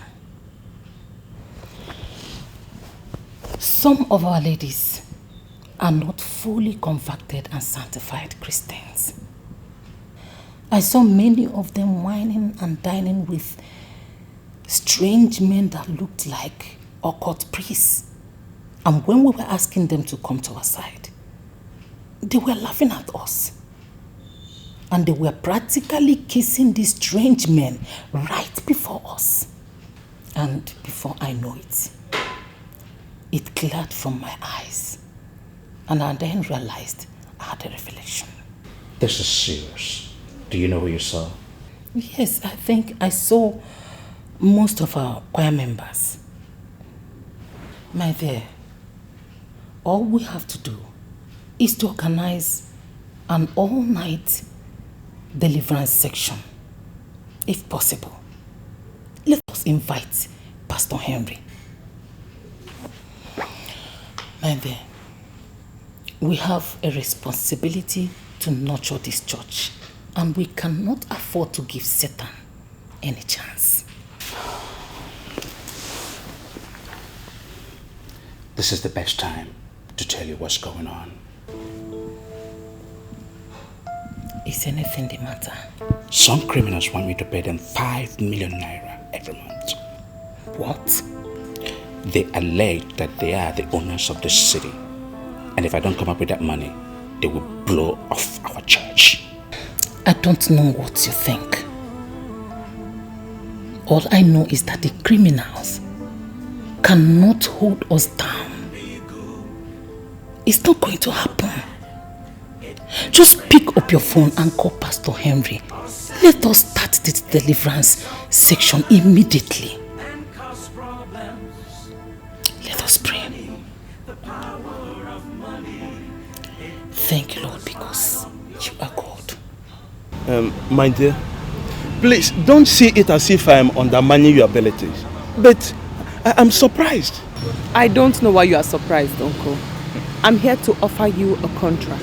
Some of our ladies are not fully converted and sanctified Christians. I saw many of them whining and dining with strange men that looked like occult priests. And when we were asking them to come to our side, they were laughing at us. And they were practically kissing these strange men right before us. And before I know it, it cleared from my eyes. And I then realized I had a revelation. This is serious. Do you know who you saw? Yes, I think I saw most of our choir members. My dear, all we have to do is to organize an all-night deliverance section, if possible. Let us invite Pastor Henry. My dear, we have a responsibility to nurture this church, and we cannot afford to give Satan any chance. This is the best time to tell you what's going on. Is anything the matter? Some criminals want me to pay them 5 million naira every month. What? They allege that they are the owners of the city. And if I don't come up with that money, they will blow off our church. I don't know what you think. All I know is that the criminals cannot hold us down. It's not going to happen. Just pick up your phone and call Pastor Henry. Let us start this deliverance section immediately. Let us pray. Thank you, Lord, because you are God. My dear, please don't see it as if I am undermining your abilities. But I'm surprised. I don't know why you are surprised, Uncle. I'm here to offer you a contract.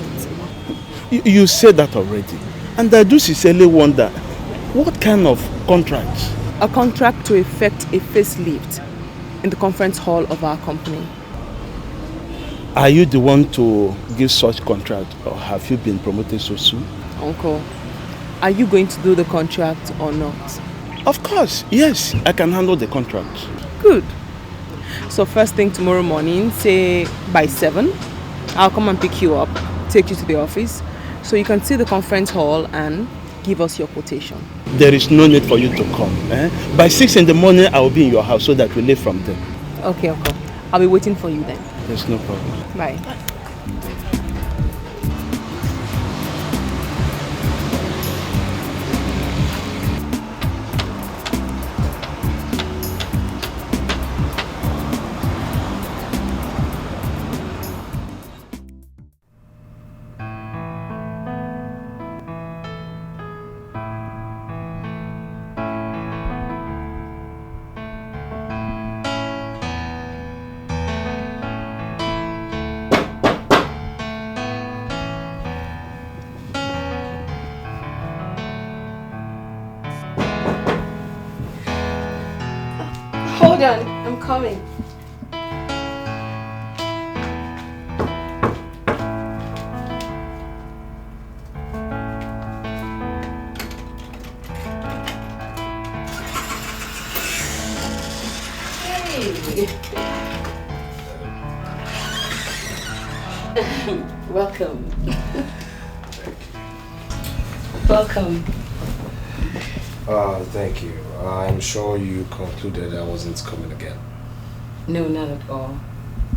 You said that already. And I do sincerely wonder, what kind of contract? A contract to effect a facelift in the conference hall of our company. Are you the one to give such contract, or have you been promoted so soon? Uncle, are you going to do the contract or not? Of course, yes, I can handle the contract. Good. So first thing tomorrow morning, say by 7, I'll come and pick you up, take you to the office, so you can see the conference hall and give us your quotation. There is no need for you to come. By 6 in the morning, I will be in your house so that we leave from there. Okay, Uncle. I'll be waiting for you then. There's no problem. Bye. Hold on, I'm coming. Welcome. Welcome. Thank you. I'm sure you concluded I wasn't coming again. No, not at all.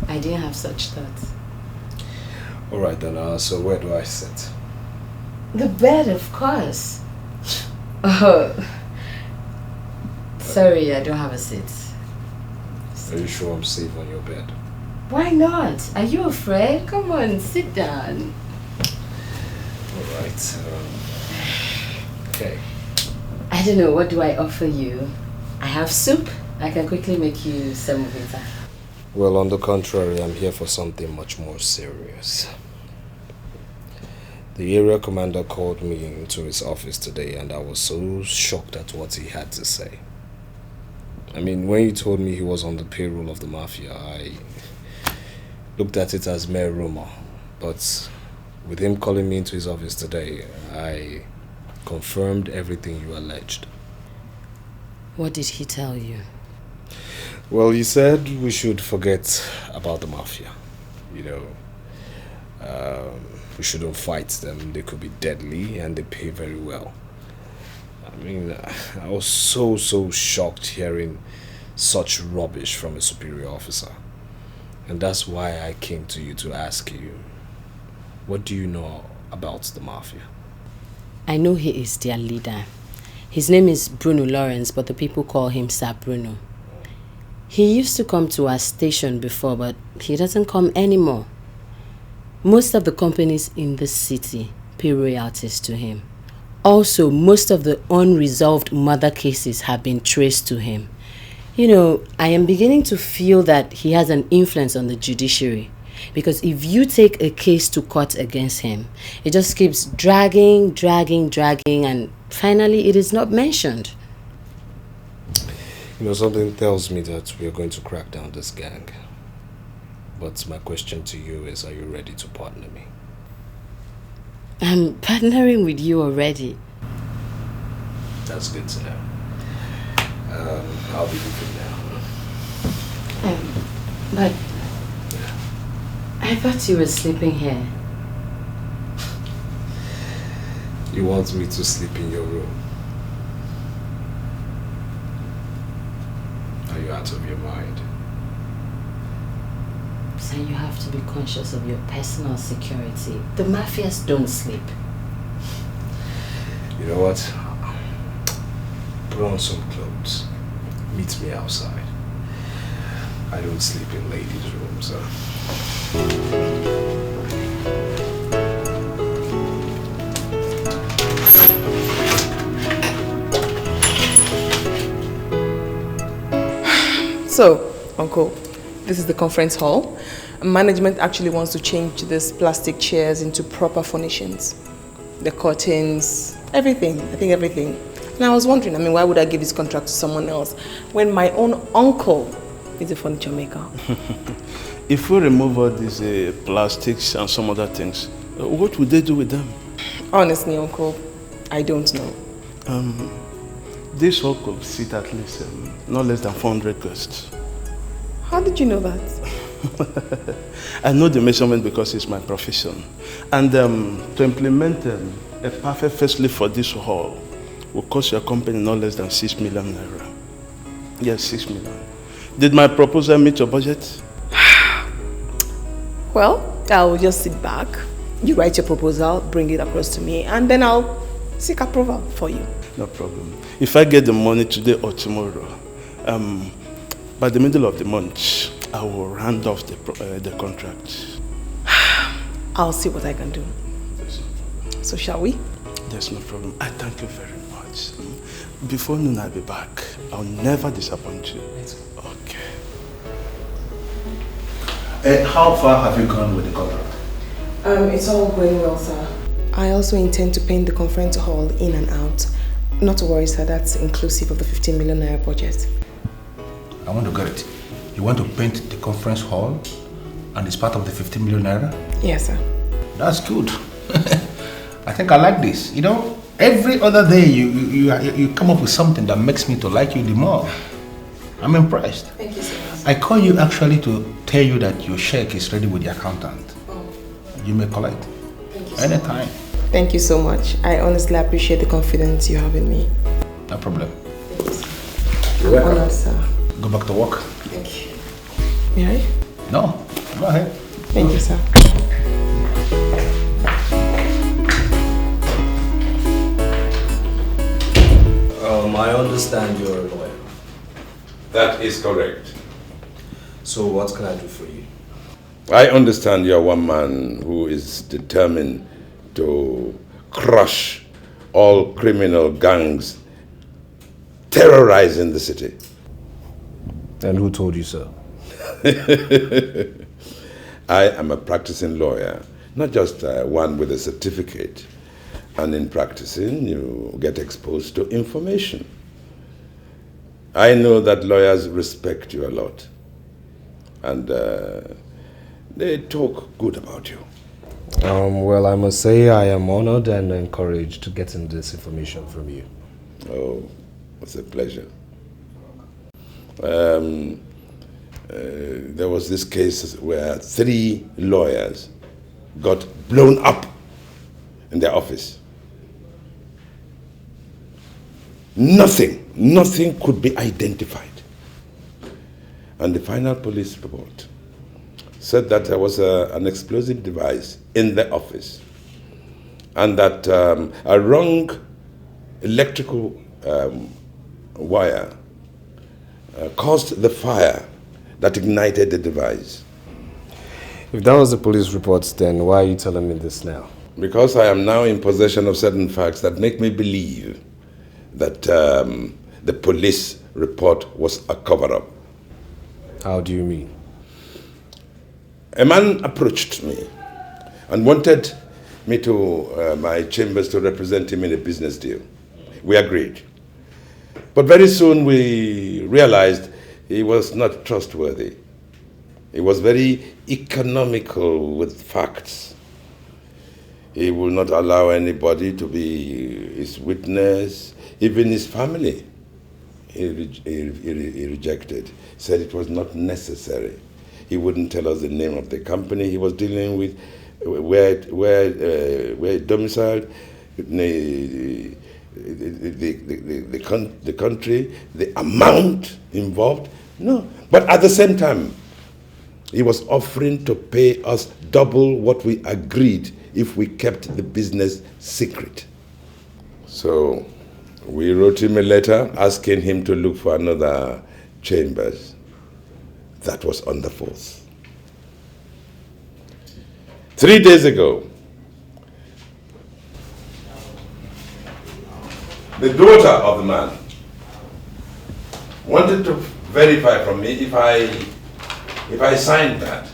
I didn't have such thoughts. Alright then, so where do I sit? The bed, of course. Oh. Sorry, I don't have a seat. Are you sure I'm safe on your bed? Why not? Are you afraid? Come on, sit down. Alright. Okay. I don't know, what do I offer you? I have soup. I can quickly make you semovita. Well, on the contrary, I'm here for something much more serious. The area commander called me into his office today and I was so shocked at what he had to say. I mean, when he told me he was on the payroll of the mafia, I looked at it as mere rumor. But with him calling me into his office today, I confirmed everything you alleged. What did he tell you? Well, he said we should forget about the mafia. You know, we shouldn't fight them. They could be deadly and they pay very well. I mean, I was so shocked hearing such rubbish from a superior officer. And that's why I came to you to ask you, what do you know about the mafia? I know he is their leader. His name is Bruno Lawrence, but the people call him Sir Bruno. He used to come to our station before, but he doesn't come anymore. Most of the companies in the city pay royalties to him. Also, most of the unresolved murder cases have been traced to him. You know, I am beginning to feel that he has an influence on the judiciary. Because if you take a case to court against him, it just keeps dragging, and finally it is not mentioned. You know, something tells me that we are going to crack down this gang. But my question to you is, are you ready to partner me? I'm partnering with you already. That's good to know. I'll be leaving now. But I thought you were sleeping here. You want me to sleep in your room? Are you out of your mind? So you have to be conscious of your personal security. The mafias don't sleep. You know what? Put on some clothes. Meet me outside. I don't sleep in ladies' rooms. So, Uncle, this is the conference hall. Management actually wants to change these plastic chairs into proper furnishings. The curtains, everything. I think everything. And I was wondering, why would I give this contract to someone else when my own uncle is a furniture maker? If we remove all these plastics and some other things, what would they do with them? Honestly, Uncle, I don't know. This hall could seat at least not less than 400 guests. How did you know that? I know the measurement because it's my profession. And to implement a perfect facelift for this hall will cost your company not less than 6 million naira. Yes, 6 million. Did my proposal meet your budget? Well, I'll just sit back. You write your proposal, bring it across to me, and then I'll seek approval for you. No problem. If I get the money today or tomorrow, by the middle of the month, I will round off the contract. I'll see what I can do. So shall we? There's no problem. I thank you very much. Before noon, I'll be back. I'll never disappoint you. Okay. How far have you gone with the contract? It's all going well, sir. I also intend to paint the conference hall in and out. Not to worry, sir. That's inclusive of the 15 million naira budget. I want to get it. You want to paint the conference hall and it's part of the 15 million naira? Yes, sir. That's good. I think I like this. You know, every other day you come up with something that makes me to like you the more. I'm impressed. Thank you so much. I call you actually to tell you that your check is ready with the accountant. You may collect. Thank you anytime. Thank you so much. I honestly appreciate the confidence you have in me. No problem. You're welcome. Honored, sir. Go back to work. Thank you. May I? No, go ahead. Thank you, sir. I understand you're a lawyer. That is correct. So what can I do for you? I understand you're one man who is determined to crush all criminal gangs terrorizing the city. And who told you so? I am a practicing lawyer, not just one with a certificate. And in practicing, you get exposed to information. I know that lawyers respect you a lot. And they talk good about you. Well, I must say I am honored and encouraged getting this information from you. Oh, it's a pleasure. There was this case where 3 lawyers got blown up in their office. Nothing could be identified. And the final police report said that there was an explosive device in the office and that a wrong electrical wire caused the fire that ignited the device. If that was the police reports, then why are you telling me this now? Because I am now in possession of certain facts that make me believe that the police report was a cover-up. How do you mean? A man approached me and wanted me to my chambers to represent him in a business deal. We agreed. But very soon we realized he was not trustworthy. He was very economical with facts. He will not allow anybody to be his witness, even his family. He rejected, said it was not necessary. He wouldn't tell us the name of the company he was dealing with, where domiciled, the country, the amount involved. No, but at the same time, he was offering to pay us double what we agreed if we kept the business secret. So we wrote him a letter asking him to look for another chambers. That was on the 4th. 3 days ago, the daughter of the man wanted to verify from me if I signed that.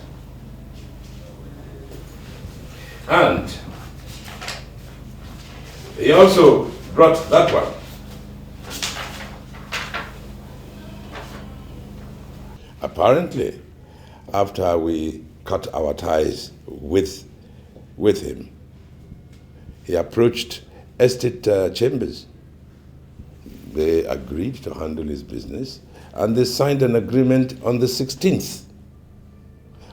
And he also brought that one. Apparently, after we cut our ties with him, he approached Estate Chambers. They agreed to handle his business, and they signed an agreement on the 16th.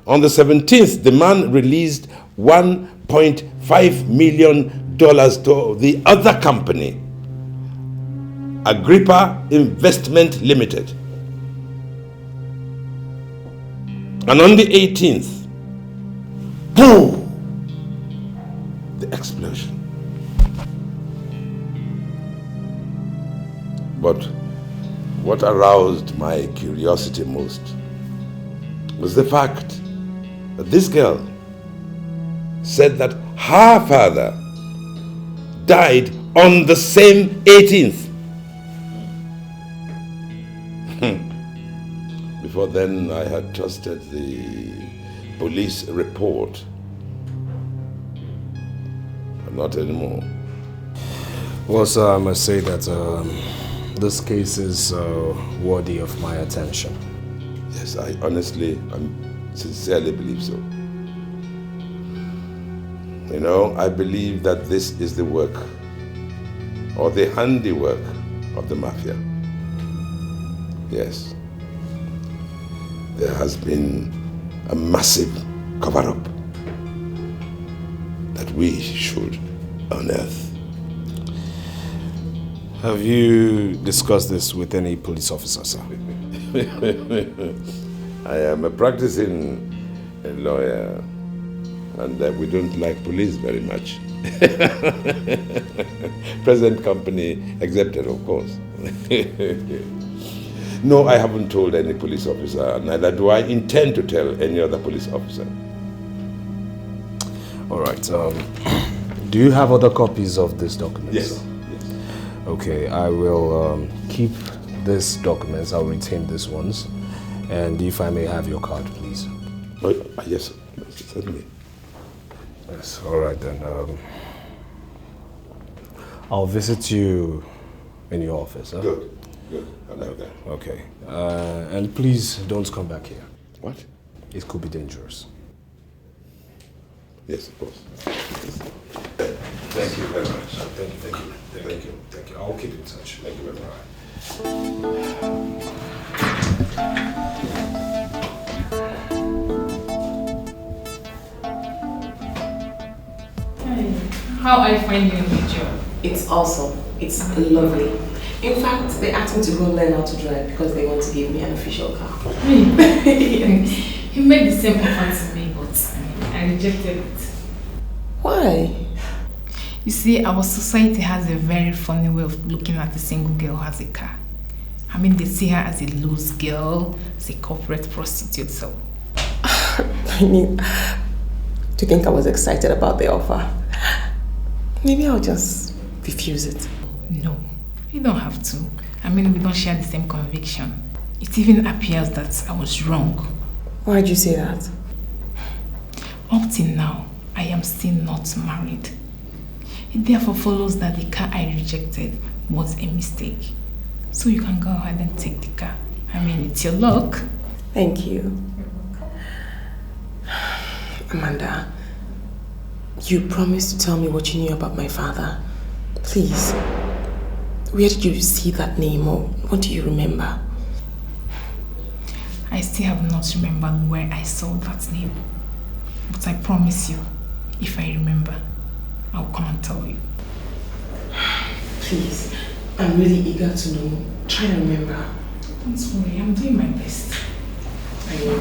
On the 17th, the man released $1.5 million to the other company, Agrippa Investment Limited. And on the 18th, boom, the explosion. But what aroused my curiosity most was the fact that this girl said that her father died on the same 18th. Before then, I had trusted the police report. But not anymore. Well, sir, I must say that this case is worthy of my attention. Yes, I honestly and sincerely believe so. You know, I believe that this is the work or the handiwork of the mafia. Yes. there has been a massive cover-up that we should unearth. Have you discussed this with any police officer, sir? I am a practicing lawyer, and we don't like police very much. Present company accepted, of course. No, I haven't told any police officer, neither do I intend to tell any other police officer. All right. Do you have other copies of this document? Yes. Okay, I will keep these documents. I'll retain these ones. And if I may have your card, please. Oh, yes, certainly. Yes, all right then. I'll visit you in your office. Huh? Good. I like that. Okay. And please don't come back here. What? It could be dangerous. Yes, of course. Thank you very much. Thank you. I'll keep in touch. Thank you very much. How are you finding your new job? It's awesome. It's lovely. In fact, they asked me to go learn how to drive because they want to give me an official car. He made the same offer to me, but I rejected it. Why? You see, our society has a very funny way of looking at a single girl who has a car. I mean, they see her as a loose girl, as a corporate prostitute, so... I mean, do you think I was excited about the offer? Maybe I'll just refuse it. No, you don't have to. I mean, we don't share the same conviction. It even appears that I was wrong. Why'd you say that? Up till now, I am still not married. It therefore follows that the car I rejected was a mistake. So you can go ahead and take the car. I mean, it's your luck. Thank you. Amanda, you promised to tell me what you knew about my father. Please, where did you see that name, or what do you remember? I still have not remembered where I saw that name. But I promise you, if I remember, I'll come and tell you. Please, I'm really eager to know. Try and remember. Don't worry, I'm doing my best. I know.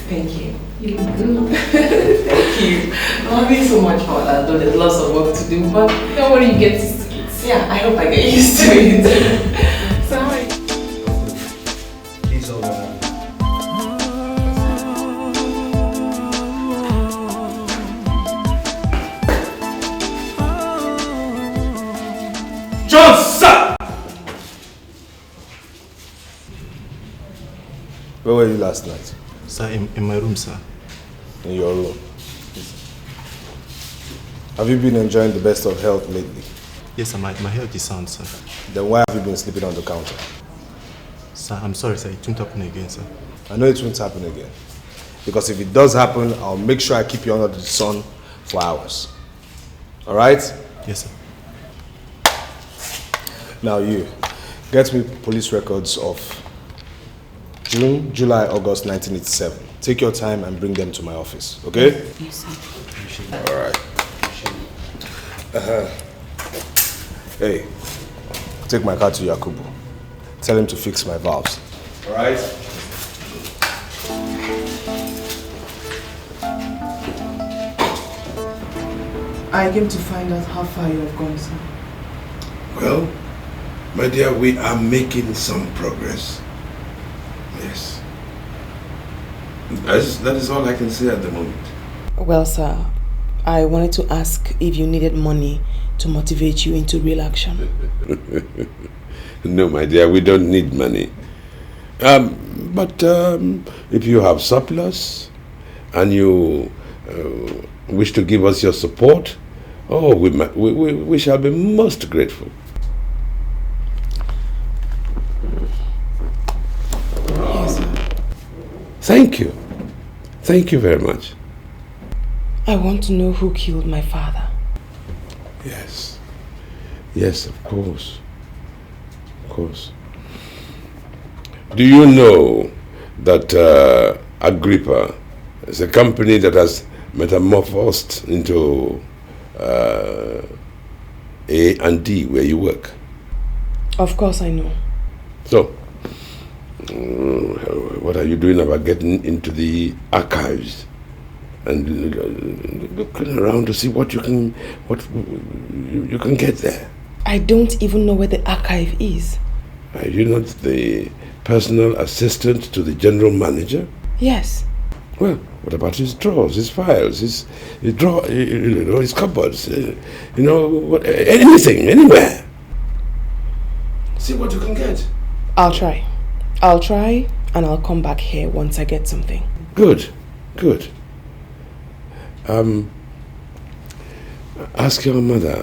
Thank you. You look good. Thank you. I'm having so much fun, although there's lots of work to do, but don't worry, you get used to it. Yeah, I hope I get used to it. Sorry. Please hold on. Johnson! Where were you last night? Sir, in my room, sir. In your room? Have you been enjoying the best of health lately? Yes, sir, my health is sound, sir. Then why have you been sleeping on the counter? Sir, I'm sorry, sir. It won't happen again, sir. I know it won't happen again. Because if it does happen, I'll make sure I keep you under the sun for hours. Alright? Yes, sir. Now you, get me police records of June, July, August 1987. Take your time and bring them to my office, okay? Yes, sir. Alright. Hey, take my car to Yakubu. Tell him to fix my valves. Alright? I came to find out how far you have gone, sir. Well, my dear, we are making some progress. Yes. That is all I can say at the moment. Well, sir, I wanted to ask if you needed money to motivate you into real action. No, my dear, we don't need money. But if you have surplus and you wish to give us your support, oh, we shall be most grateful. Yes, sir. Thank you. Thank you very much. I want to know who killed my father. Yes. Yes, of course. Of course. Do you know that Agrippa is a company that has metamorphosed into A&D where you work? Of course I know. So, what are you doing about getting into the archives and looking around to see what you can get there? I don't even know where the archive is. Are you not the personal assistant to the general manager? Yes. Well, what about his drawers, his files, his cupboards, anything, anywhere? See what you can get. I'll try, and I'll come back here once I get something. Good. Ask your mother,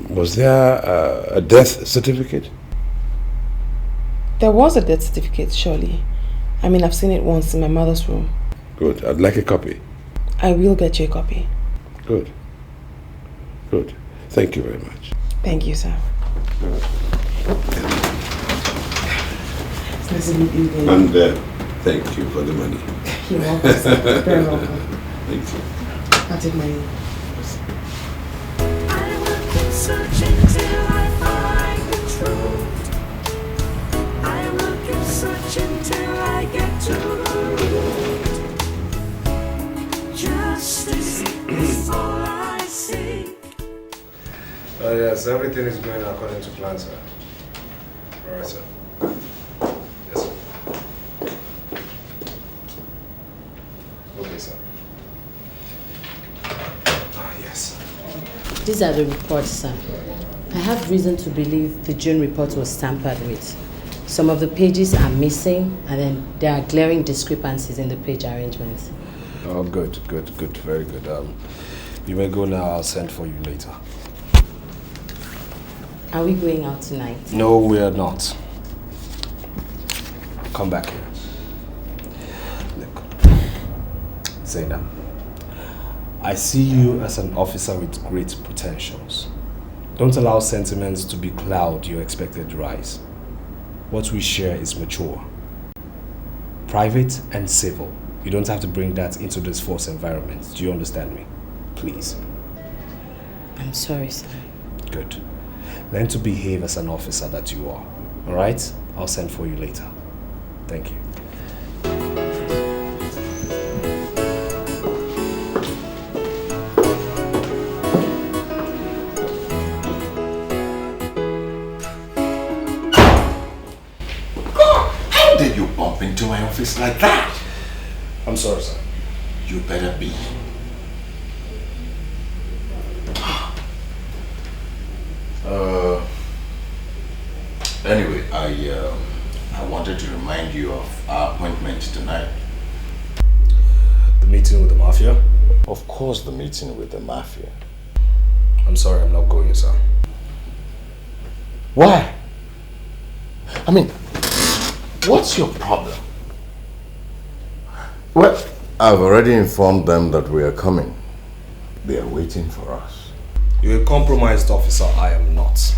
was there a death certificate? There was a death certificate, surely. I mean, I've seen it once in my mother's room. Good. I'd like a copy. I will get you a copy. Good. Thank you very much. Thank you, sir. It's nice to meet you again. And thank you for the money. You're welcome, sir. Very welcome. Thank you. I'll take my leave. Searching till I find the truth. I will keep searching till I get to the root. Justice is all I seek. Yes, everything is going according to plan, sir. All right, sir. Yes, sir. Okay, sir. Yes. These are the reports, sir. I have reason to believe the June report was tampered with. Some of the pages are missing, and then there are glaring discrepancies in the page arrangements. Oh, good, very good. You may go now, I'll send for you later. Are we going out tonight? No, we are not. Come back here. Look, Zainab, I see you as an officer with great potentials. Don't allow sentiments to becloud your expected rise. What we share is mature, private and civil. You don't have to bring that into this forced environment. Do you understand me? Please. I'm sorry, sir. Good. Learn to behave as an officer that you are. All right? I'll send for you later. Thank you. How did you bump into my office like that? I'm sorry, sir. You better be. Anyway, I wanted to remind you of our appointment tonight. The meeting with the mafia? Of course, the meeting with the mafia. I'm sorry, I'm not going, sir. Why? I mean, what's your problem? Well, I've already informed them that we are coming. They are waiting for us. You're a compromised officer, I am not.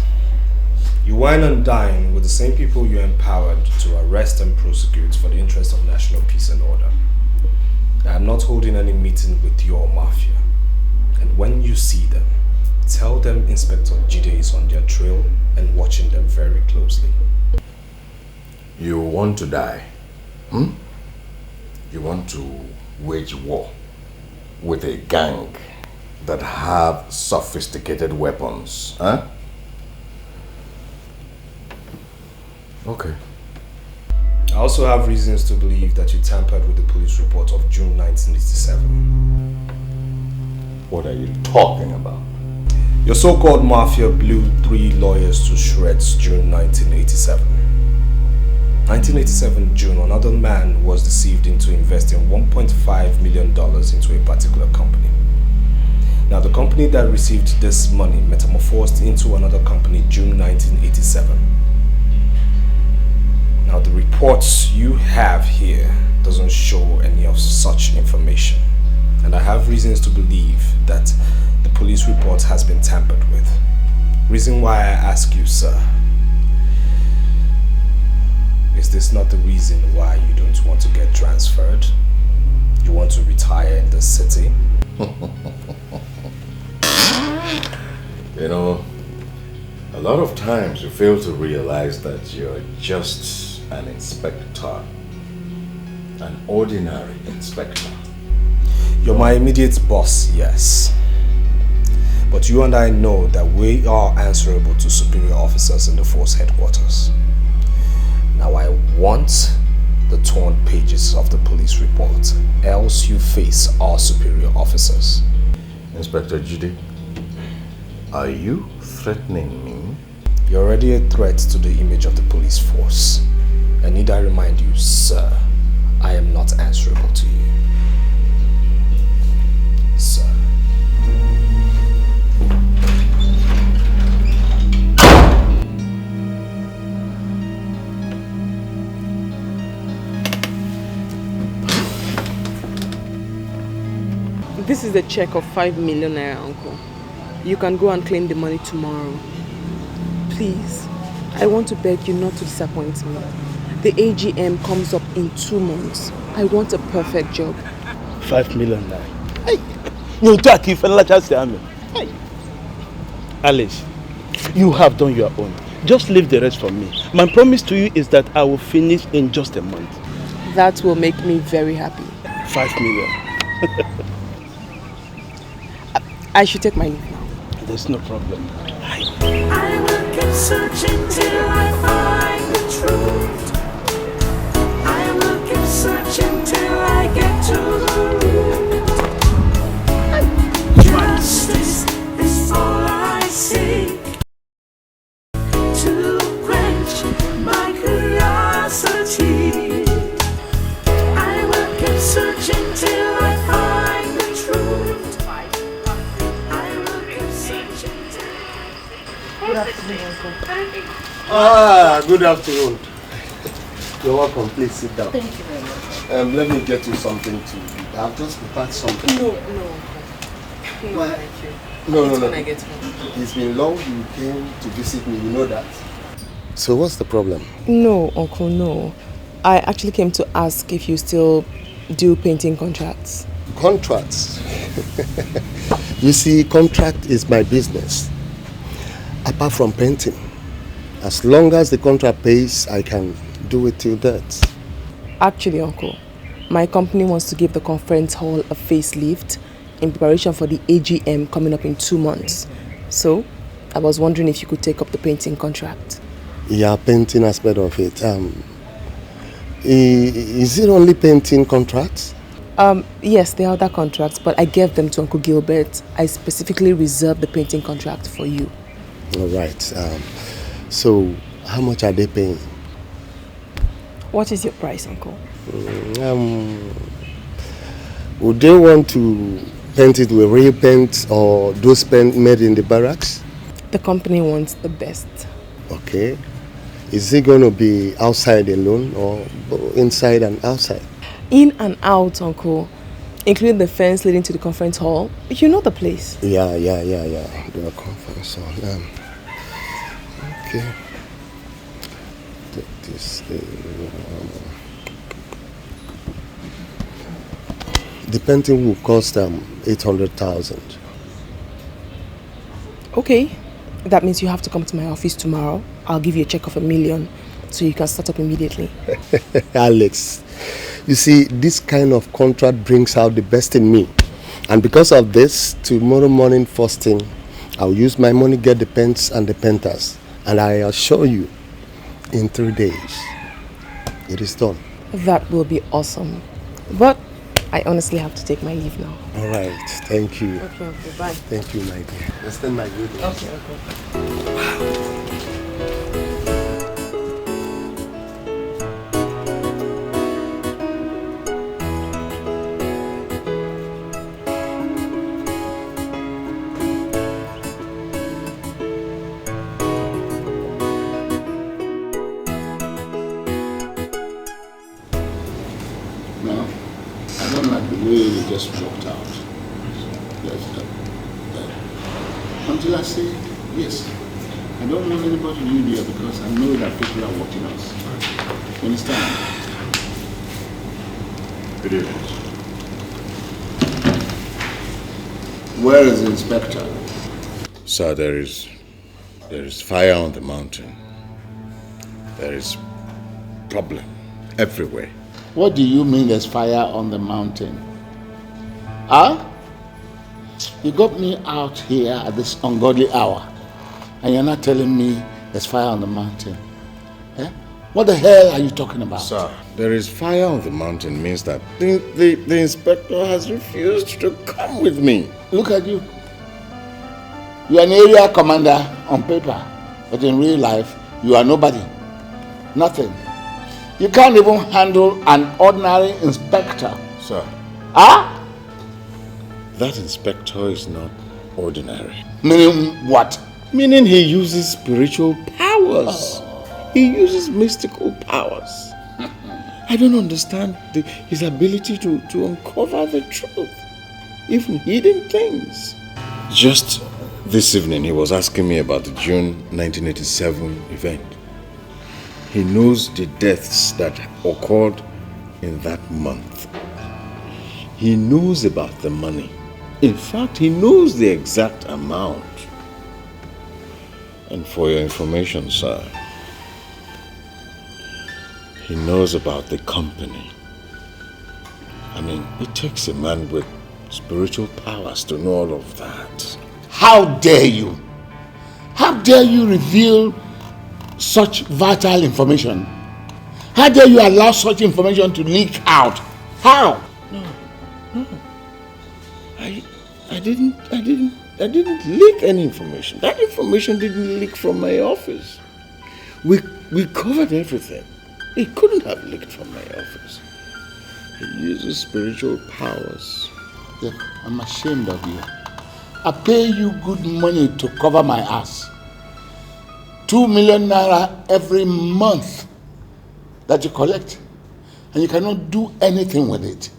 You wine and dine with the same people you empowered to arrest and prosecute for the interest of national peace and order. I am not holding any meeting with your mafia. And when you see them, tell them Inspector Jide is on their trail and watching them very closely. You want to die? You want to wage war with a gang that have sophisticated weapons, huh? Okay. I also have reasons to believe that you tampered with the police report of June 1987. What are you talking about? Your so-called mafia blew 3 lawyers to shreds June 1987. 1987 June, another man was deceived into investing $1.5 million into a particular company. Now, the company that received this money metamorphosed into another company June 1987. Now, the reports you have here doesn't show any of such information. And I have reasons to believe that the police report has been tampered with. Reason why I ask you, sir. Is this not the reason why you don't want to get transferred? You want to retire in this city? You know, a lot of times you fail to realize that you're just an inspector. An ordinary inspector. You're my immediate boss, yes. But you and I know that we are answerable to superior officers in the force headquarters. Now I want the torn pages of the police report, else you face our superior officers. Inspector Judy, are you threatening me? You're already a threat to the image of the police force. And need I remind you, sir, I am not answerable to you. Sir. This is the check of 5 million naira, Uncle. You can go and claim the money tomorrow. Please, I want to beg you not to disappoint me. The AGM comes up in 2 months. I want a perfect job. 5 million naira. Hey, you talk if I just say amen. Hey, Alice, you have done your own. Just leave the rest for me. My promise to you is that I will finish in just a month. That will make me very happy. 5 million. I should take my leave now. There's no problem. I will keep searching till I find the truth. I will keep searching till I get to the root. Justice is all I seek, to quench my curiosity. I will keep searching till I find the truth. Good afternoon, Uncle. Ah, good afternoon. You're welcome. Please sit down. Thank you very much. Let me get you something to eat. I've just prepared something. No, thank you. No. When I get home. It's been long you came to visit me, you know that. So what's the problem? No, Uncle, no. I actually came to ask if you still do painting contracts. Contracts? You see, contract is my business. Apart from painting. As long as the contract pays, I can do it till death. Actually, Uncle, my company wants to give the conference hall a facelift in preparation for the AGM coming up in 2 months. So, I was wondering if you could take up the painting contract. Yeah, painting aspect of it. Is it only painting contracts? Yes, there are other contracts, but I gave them to Uncle Gilbert. I specifically reserved the painting contract for you. All right. So, how much are they paying? What is your price, Uncle? Would they want to paint it with real paint or those paint made in the barracks? The company wants the best. Okay. Is it going to be outside alone or inside and outside? In and out, Uncle. Including the fence leading to the conference hall. You know the place. Yeah. The conference hall. Okay. The painting will cost 800,000. Okay. That means you have to come to my office tomorrow. I'll give you a check of $1 million so you can start up immediately. Alex, you see, this kind of contract brings out the best in me. And because of this, tomorrow morning first thing, I'll use my money, get the paints and the painters. And I assure you, in 3 days, it is done. That will be awesome. But I honestly have to take my leave now. All right, thank you. Okay, bye. Thank you, my dear. Extend my greetings. Okay. Just walked out. Until I say yes. I don't want anybody to leave here because I know that people are watching us. You understand? It is. Where is the inspector? Sir, there is fire on the mountain. There is problem everywhere. What do you mean there's fire on the mountain? Huh? You got me out here at this ungodly hour, and you're not telling me there's fire on the mountain. Eh? What the hell are you talking about? Sir, there is fire on the mountain means that the inspector has refused to come with me. Look at you. You are an area commander on paper, but in real life, you are nobody. Nothing. You can't even handle an ordinary inspector. Sir. Huh? That inspector is not ordinary. Meaning what? Meaning he uses spiritual powers. He uses mystical powers. I don't understand his ability to uncover the truth. Even hidden things. Just this evening he was asking me about the June 1987 event. He knows the deaths that occurred in that month. He knows about the money. In fact, he knows the exact amount. And for your information, sir, he knows about the company. I mean, it takes a man with spiritual powers to know all of that. How dare you? How dare you reveal such vital information? How dare you allow such information to leak out? How? No. I didn't leak any information. That information didn't leak from my office. We covered everything. It couldn't have leaked from my office. He uses spiritual powers. Look, I'm ashamed of you. I pay you good money to cover my ass. 2 million naira every month that you collect, and you cannot do anything with it.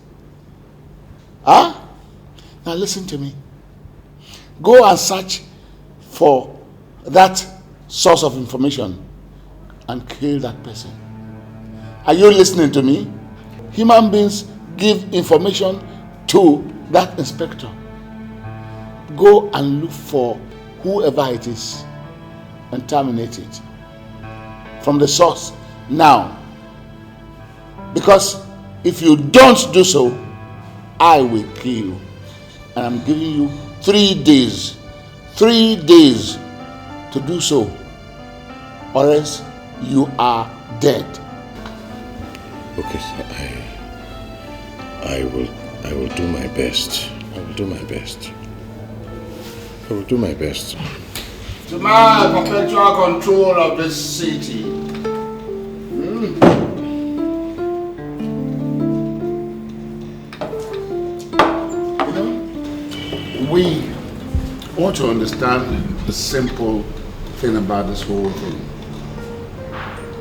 Huh? Now listen to me. Go and search for that source of information and kill that person. Are you listening to me? Human beings give information to that inspector. Go and look for whoever it is and terminate it from the source now. Because if you don't do so, I will kill you. And I'm giving you 3 days. 3 days to do so, or else you are dead. Okay, sir, I will do my best. I will do my best. I will do my best. To my perpetual control of this city. We want to understand the simple thing about this whole thing.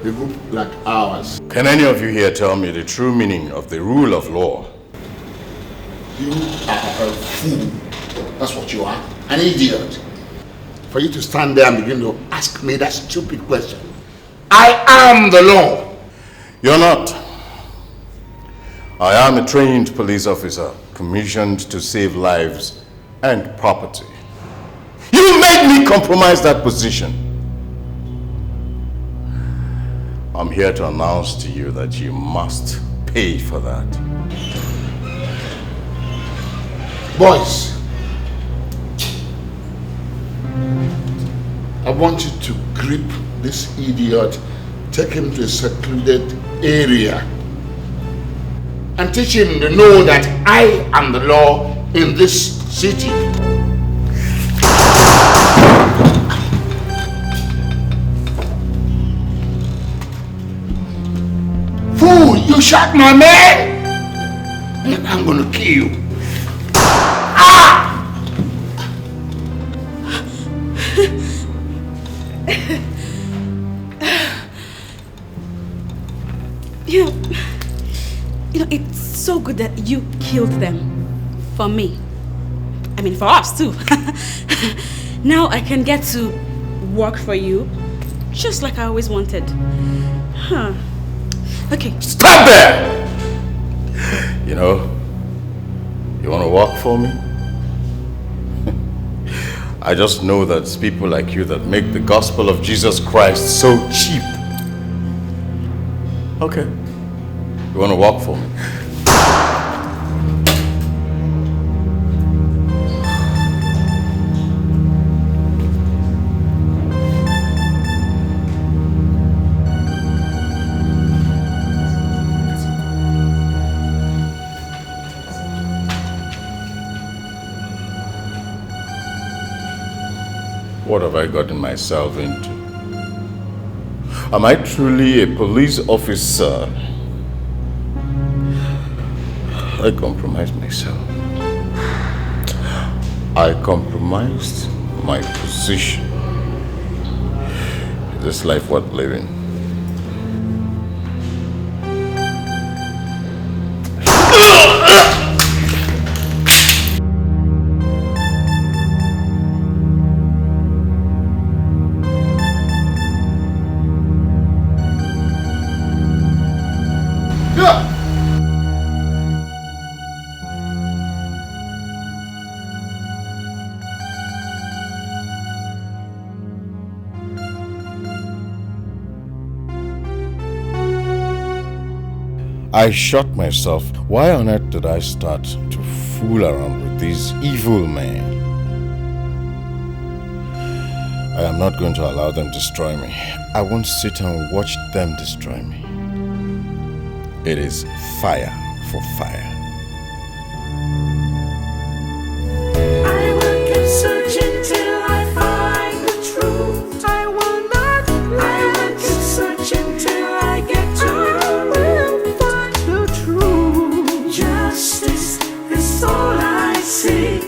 A group like ours. Can any of you here tell me the true meaning of the rule of law? You are a fool. That's what you are. An idiot. For you to stand there and begin to ask me that stupid question. I am the law. You're not. I am a trained police officer commissioned to save lives and property. You made me compromise that position. I'm here to announce to you that you must pay for that. Boys, I want you to grip this idiot, take him to a secluded area, and teach him to know that I am the law in this city. Fool, you shot my man? And I'm gonna kill you. You know, it's so good that you killed them for me. I mean, for us too. Now I can get to work for you, just like I always wanted. Huh. Okay. Stop there! You know, you want to work for me? I just know that it's people like you that make the gospel of Jesus Christ so cheap. Okay. You want to work for me? What have I gotten myself into? Am I truly a police officer? I compromised myself. I compromised my position. Is this life worth living? I shot myself. Why on earth did I start to fool around with these evil men? I am not going to allow them to destroy me. I won't sit and watch them destroy me. It is fire for fire. I will keep searching till I find the truth. I will keep searching till I get to the truth. Justice is all I see.